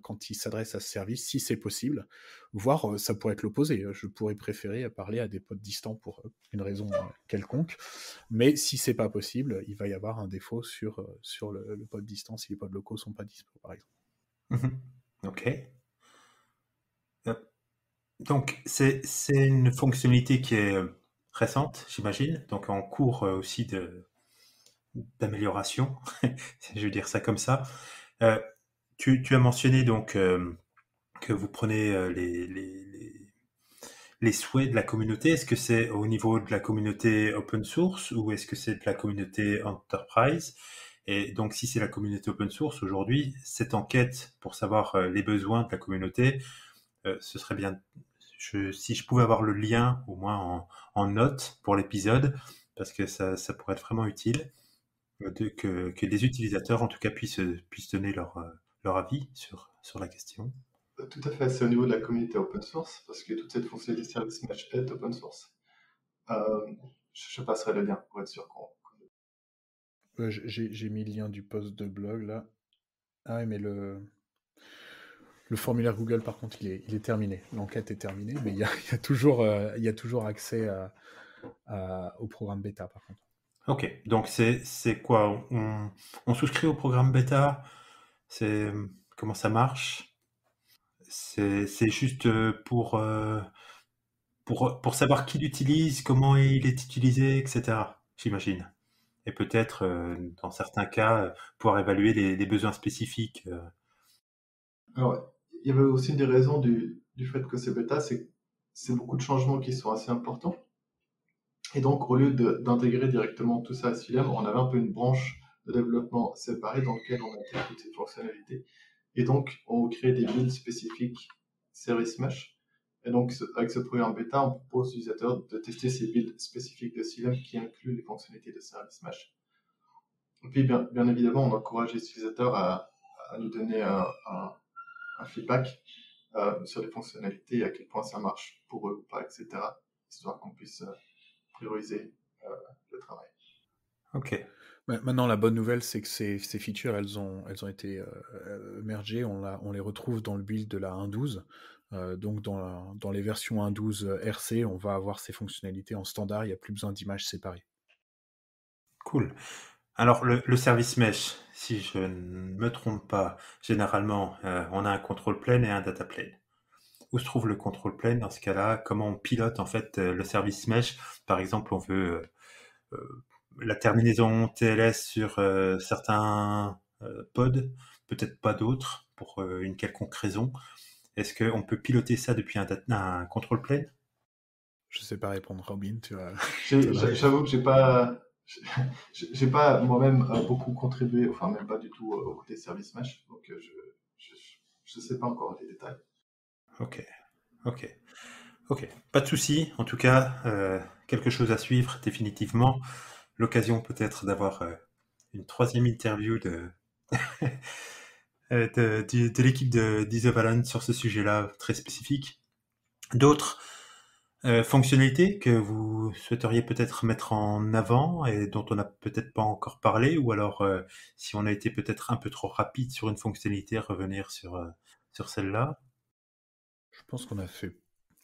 quand ils s'adressent à ce service, si c'est possible. Voire, ça pourrait être l'opposé. Je pourrais préférer parler à des pods distants pour une raison quelconque. Mais si c'est pas possible, il va y avoir un défaut sur le pod distant si les pods locaux sont pas dispo, par exemple. Ok. Donc, c'est une fonctionnalité qui est récente, j'imagine, donc en cours aussi d'amélioration, je veux dire ça comme ça. Tu as mentionné donc que vous prenez les souhaits de la communauté. Est-ce que c'est au niveau de la communauté open source ou est-ce que c'est de la communauté enterprise? Et donc, si c'est la communauté open source aujourd'hui, cette enquête pour savoir les besoins de la communauté, ce serait bien si je pouvais avoir le lien au moins en note pour l'épisode, parce que ça pourrait être vraiment utile, que des utilisateurs en tout cas puissent donner leur avis sur la question. Tout à fait, c'est au niveau de la communauté open source, parce que toute cette fonctionnalité de service mesh est open source. Je passerai le lien pour être sûr qu'on... J'ai mis le lien du post de blog là. Ah oui, mais le formulaire Google, par contre, il est terminé. L'enquête est terminée, mais il y a toujours accès au programme bêta, par contre. Ok, donc c'est quoi? On souscrit au programme bêta? Comment ça marche? C'est juste pour savoir qui l'utilise, comment il est utilisé, etc. J'imagine. Et peut-être, dans certains cas, pouvoir évaluer les besoins spécifiques. Alors, il y avait aussi une des raisons du fait que c'est bêta, c'est beaucoup de changements qui sont assez importants. Et donc, au lieu d'intégrer directement tout ça à Cilium, on avait un peu une branche de développement séparée dans laquelle on intègre toutes ces fonctionnalités. Et donc, on crée des builds spécifiques Service Mesh. Et donc, avec ce programme bêta, on propose aux utilisateurs de tester ces builds spécifiques de Cilium qui incluent les fonctionnalités de Service Mesh. Et puis, bien évidemment, on encourage les utilisateurs à nous donner un feedback sur les fonctionnalités et à quel point ça marche pour eux ou pas, etc. Histoire qu'on puisse prioriser le travail. Ok. Maintenant, la bonne nouvelle, c'est que ces features, elles ont été mergées. On les retrouve dans le build de la 1.12. Donc, dans les versions 1.12 RC, on va avoir ces fonctionnalités en standard. Il n'y a plus besoin d'images séparées. Cool. Alors, le service mesh, si je ne me trompe pas, généralement, on a un control plane et un data plane. Où se trouve le control plane dans ce cas-là? Comment on pilote en fait le service mesh? Par exemple, on veut la terminaison TLS sur certains pods, peut-être pas d'autres, pour une quelconque raison. Est-ce qu'on peut piloter ça depuis un control plane? Je sais pas répondre, Robin, tu vois. J'avoue que j'ai pas moi-même beaucoup contribué, enfin même pas du tout au côté service mesh, donc je sais pas encore les détails. Ok. Pas de souci. En tout cas, quelque chose à suivre définitivement. L'occasion peut-être d'avoir une troisième interview de l'équipe d'Isovalent sur ce sujet-là très spécifique. D'autres fonctionnalités que vous souhaiteriez peut-être mettre en avant et dont on n'a peut-être pas encore parlé, ou alors si on a été peut-être un peu trop rapide sur une fonctionnalité, revenir sur celle-là. Je pense qu'on a fait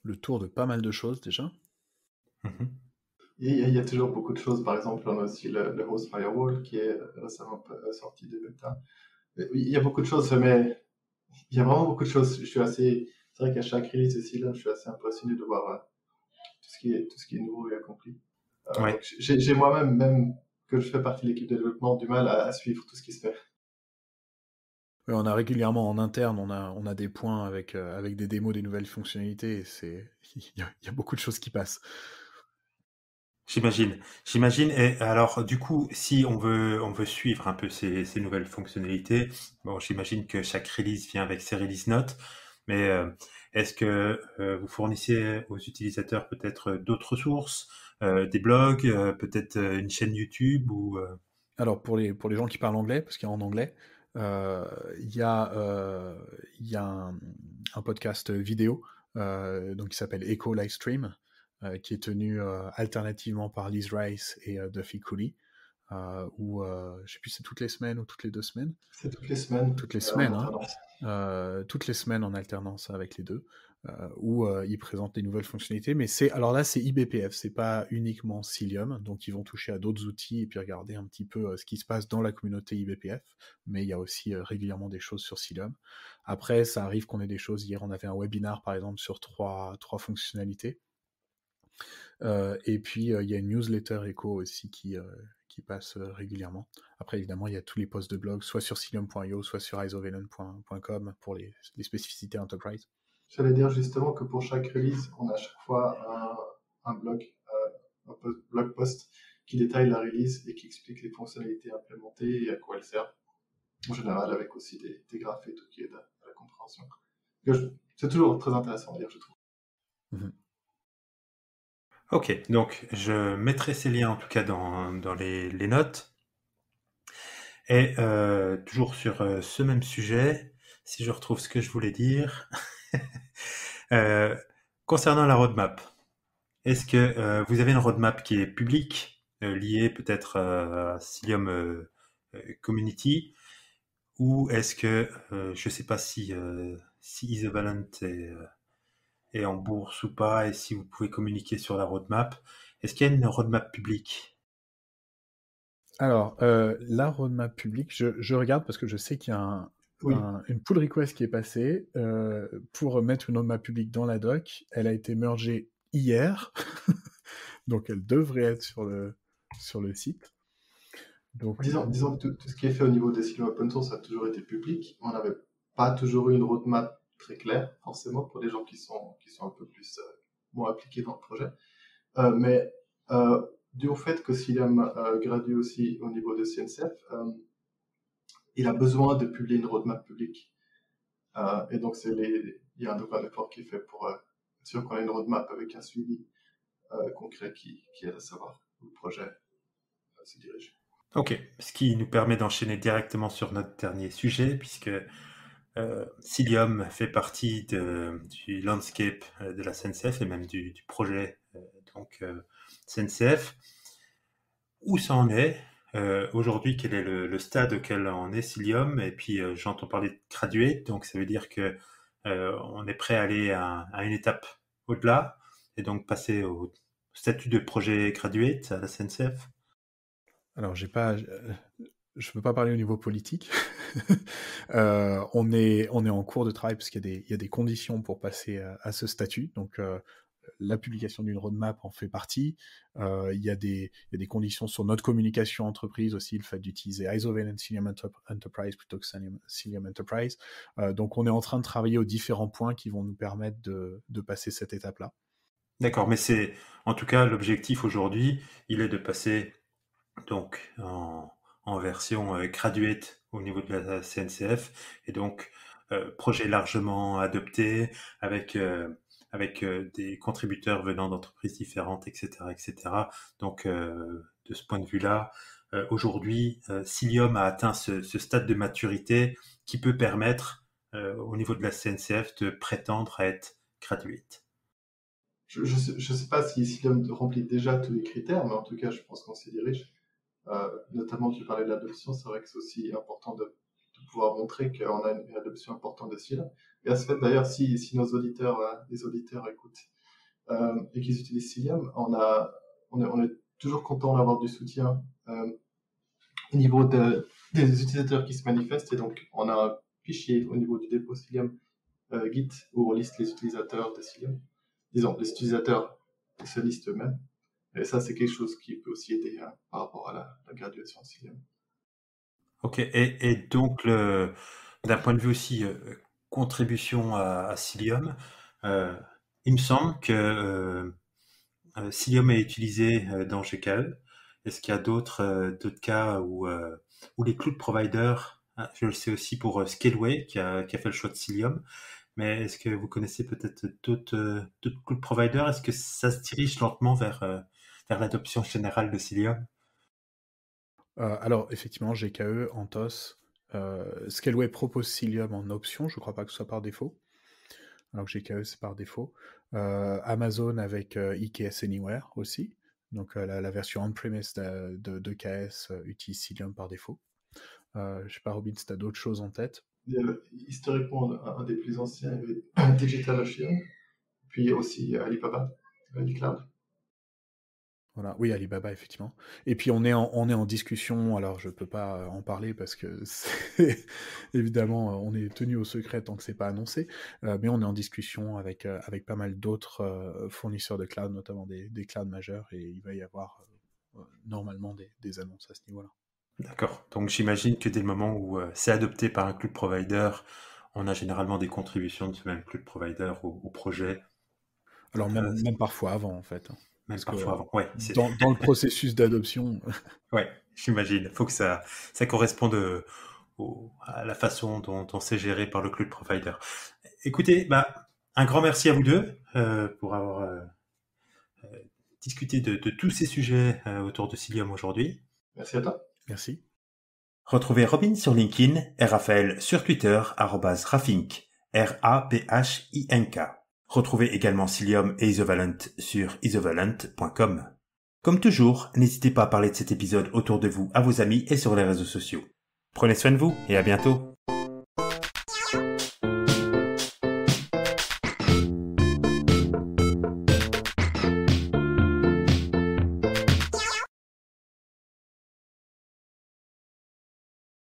le tour de pas mal de choses déjà. Mm-hmm. Il y a toujours beaucoup de choses. Par exemple, on a aussi le Host Firewall qui est récemment sorti de bêta. Il y a beaucoup de choses, mais il y a vraiment beaucoup de choses. C'est vrai qu'à chaque release ici, là, je suis assez impressionné de voir tout ce qui est nouveau et accompli. Ouais. Donc j'ai moi-même, même que je fais partie de l'équipe de développement, du mal à suivre tout ce qui se fait. Oui, on a régulièrement en interne, on a des points avec des démos des nouvelles fonctionnalités. Et il y a beaucoup de choses qui passent. J'imagine. Et alors, du coup, si on veut suivre un peu ces nouvelles fonctionnalités, bon, j'imagine que chaque release vient avec ses release notes, mais est-ce que vous fournissez aux utilisateurs peut-être d'autres sources, des blogs, peut-être une chaîne YouTube ou Alors, pour les gens qui parlent anglais, parce qu'il y a en anglais, il y a un podcast vidéo donc qui s'appelle Echo Livestream, qui est tenu alternativement par Liz Rice et Duffy Cooley, où je sais plus c'est toutes les semaines ou toutes les 2 semaines. C'est toutes les semaines. Toutes les semaines, en hein. alternance. Toutes les semaines en alternance avec les deux, où ils présentent des nouvelles fonctionnalités. Mais alors là, c'est IBPF, c'est pas uniquement Cilium, donc ils vont toucher à d'autres outils et puis regarder un petit peu ce qui se passe dans la communauté IBPF. Mais il y a aussi régulièrement des choses sur Cilium. Après, ça arrive qu'on ait des choses. Hier, on avait un webinar par exemple sur trois fonctionnalités. Et puis il y a une newsletter Echo aussi qui passe régulièrement. Après, évidemment, il y a tous les posts de blog, soit sur cilium.io, soit sur isovalent.com pour les spécificités enterprise. J'allais dire justement que pour chaque release, on a à chaque fois un blog post qui détaille la release et qui explique les fonctionnalités implémentées et à quoi elles servent. En général, avec aussi des graphes et tout qui aident à la compréhension. C'est toujours très intéressant à lire, je trouve. Mm-hmm. Ok, donc je mettrai ces liens en tout cas dans les notes. Et toujours sur ce même sujet, si je retrouve ce que je voulais dire, concernant la roadmap, est-ce que vous avez une roadmap qui est publique, liée peut-être à Cilium Community, ou est-ce que, je ne sais pas si Isovalent est en bourse ou pas, et si vous pouvez communiquer sur la roadmap, est-ce qu'il y a une roadmap publique? Alors, la roadmap publique, je regarde parce que je sais qu'il y a une pull request qui est passée pour mettre une roadmap publique dans la doc. Elle a été mergée hier, donc elle devrait être sur le site. Donc, disons que tout ce qui est fait au niveau des silos open source a toujours été public. On n'avait pas toujours eu une roadmap très claire, forcément, pour les gens qui sont un peu plus moins impliqués dans le projet. Mais dû au fait que Cilium gradue aussi au niveau de CNCF, il a besoin de publier une roadmap publique. Et donc, il y a un nouvel effort qui est fait pour être sûr qu'on a une roadmap avec un suivi concret qui aide à savoir où le projet se dirige. Ok, ce qui nous permet d'enchaîner directement sur notre dernier sujet, puisque Cilium fait partie du landscape de la SNCF et même du projet SNCF. Où ça en est aujourd'hui? Quel est le stade auquel en est Cilium? Et puis j'entends parler de graduate, donc ça veut dire que on est prêt à aller à une étape au-delà et donc passer au statut de projet graduate à la SNCF. Alors, je peux pas parler au niveau politique. On est en cours de travail parce qu'il y a des conditions pour passer à ce statut. Donc, la publication d'une roadmap en fait partie. Il y a des conditions sur notre communication entreprise aussi, le fait d'utiliser Isovalent Cilium Enterprise plutôt que Cilium Enterprise. Donc on est en train de travailler aux différents points qui vont nous permettre de passer cette étape-là. D'accord, mais c'est en tout cas l'objectif aujourd'hui, il est de passer donc en version graduate au niveau de la CNCF et donc projet largement adopté avec des contributeurs venant d'entreprises différentes, etc., etc. Donc de ce point de vue-là, aujourd'hui, Cilium a atteint ce stade de maturité qui peut permettre au niveau de la CNCF de prétendre à être graduate. Je ne sais pas si Cilium remplit déjà tous les critères, mais en tout cas, je pense qu'on s'y dirige. Notamment, tu parlais de l'adoption, c'est vrai que c'est aussi important de pouvoir montrer qu'on a une adoption importante de Cilium. Et à ce fait, d'ailleurs, si nos auditeurs, les auditeurs écoutent et qu'ils utilisent Cilium, on est toujours content d'avoir du soutien au niveau des utilisateurs qui se manifestent. Et donc, on a un fichier au niveau du dépôt Cilium Git où on liste les utilisateurs de Cilium. Disons, les utilisateurs se listent eux-mêmes. Et ça, c'est quelque chose qui peut aussi aider par rapport à la graduation de Cilium. Ok, et donc d'un point de vue aussi contribution à Cilium, il me semble que Cilium est utilisé dans GKE. Est-ce qu'il y a d'autres cas où les cloud providers, je le sais aussi pour Scaleway qui a fait le choix de Cilium, mais est-ce que vous connaissez peut-être d'autres cloud providers? Est-ce que ça se dirige lentement vers l'adoption générale de Cilium? Alors, effectivement, GKE, Anthos, Scaleway propose Cilium en option, je ne crois pas que ce soit par défaut, alors que GKE, c'est par défaut. Amazon avec EKS Anywhere aussi, donc la version on-premise de KS utilise Cilium par défaut. Je ne sais pas, Robin, si tu as d'autres choses en tête. Historiquement, un des plus anciens est DigitalOcean, puis aussi Alibaba, du cloud. Voilà, oui, Alibaba, effectivement. Et puis on est en discussion, alors je peux pas en parler parce que évidemment on est tenu au secret tant que c'est pas annoncé, mais on est en discussion avec pas mal d'autres fournisseurs de cloud, notamment des clouds majeurs, et il va y avoir normalement des annonces à ce niveau-là. D'accord. Donc j'imagine que dès le moment où c'est adopté par un cloud provider, on a généralement des contributions de ce même cloud provider au projet. Alors même parfois avant, en fait. Même Parce parfois avant. Ouais, dans le processus d'adoption. Ouais, j'imagine. Il faut que ça corresponde à la façon dont c'est géré par le cloud provider. Écoutez, un grand merci à vous deux pour avoir discuté de tous ces sujets autour de Cilium aujourd'hui. Merci à toi. Merci. Retrouvez Robin sur LinkedIn et Raphaël sur Twitter @Rafink, RAPHINK. Retrouvez également Cilium et Isovalent sur isovalent.com. Comme toujours, n'hésitez pas à parler de cet épisode autour de vous, à vos amis et sur les réseaux sociaux. Prenez soin de vous et à bientôt.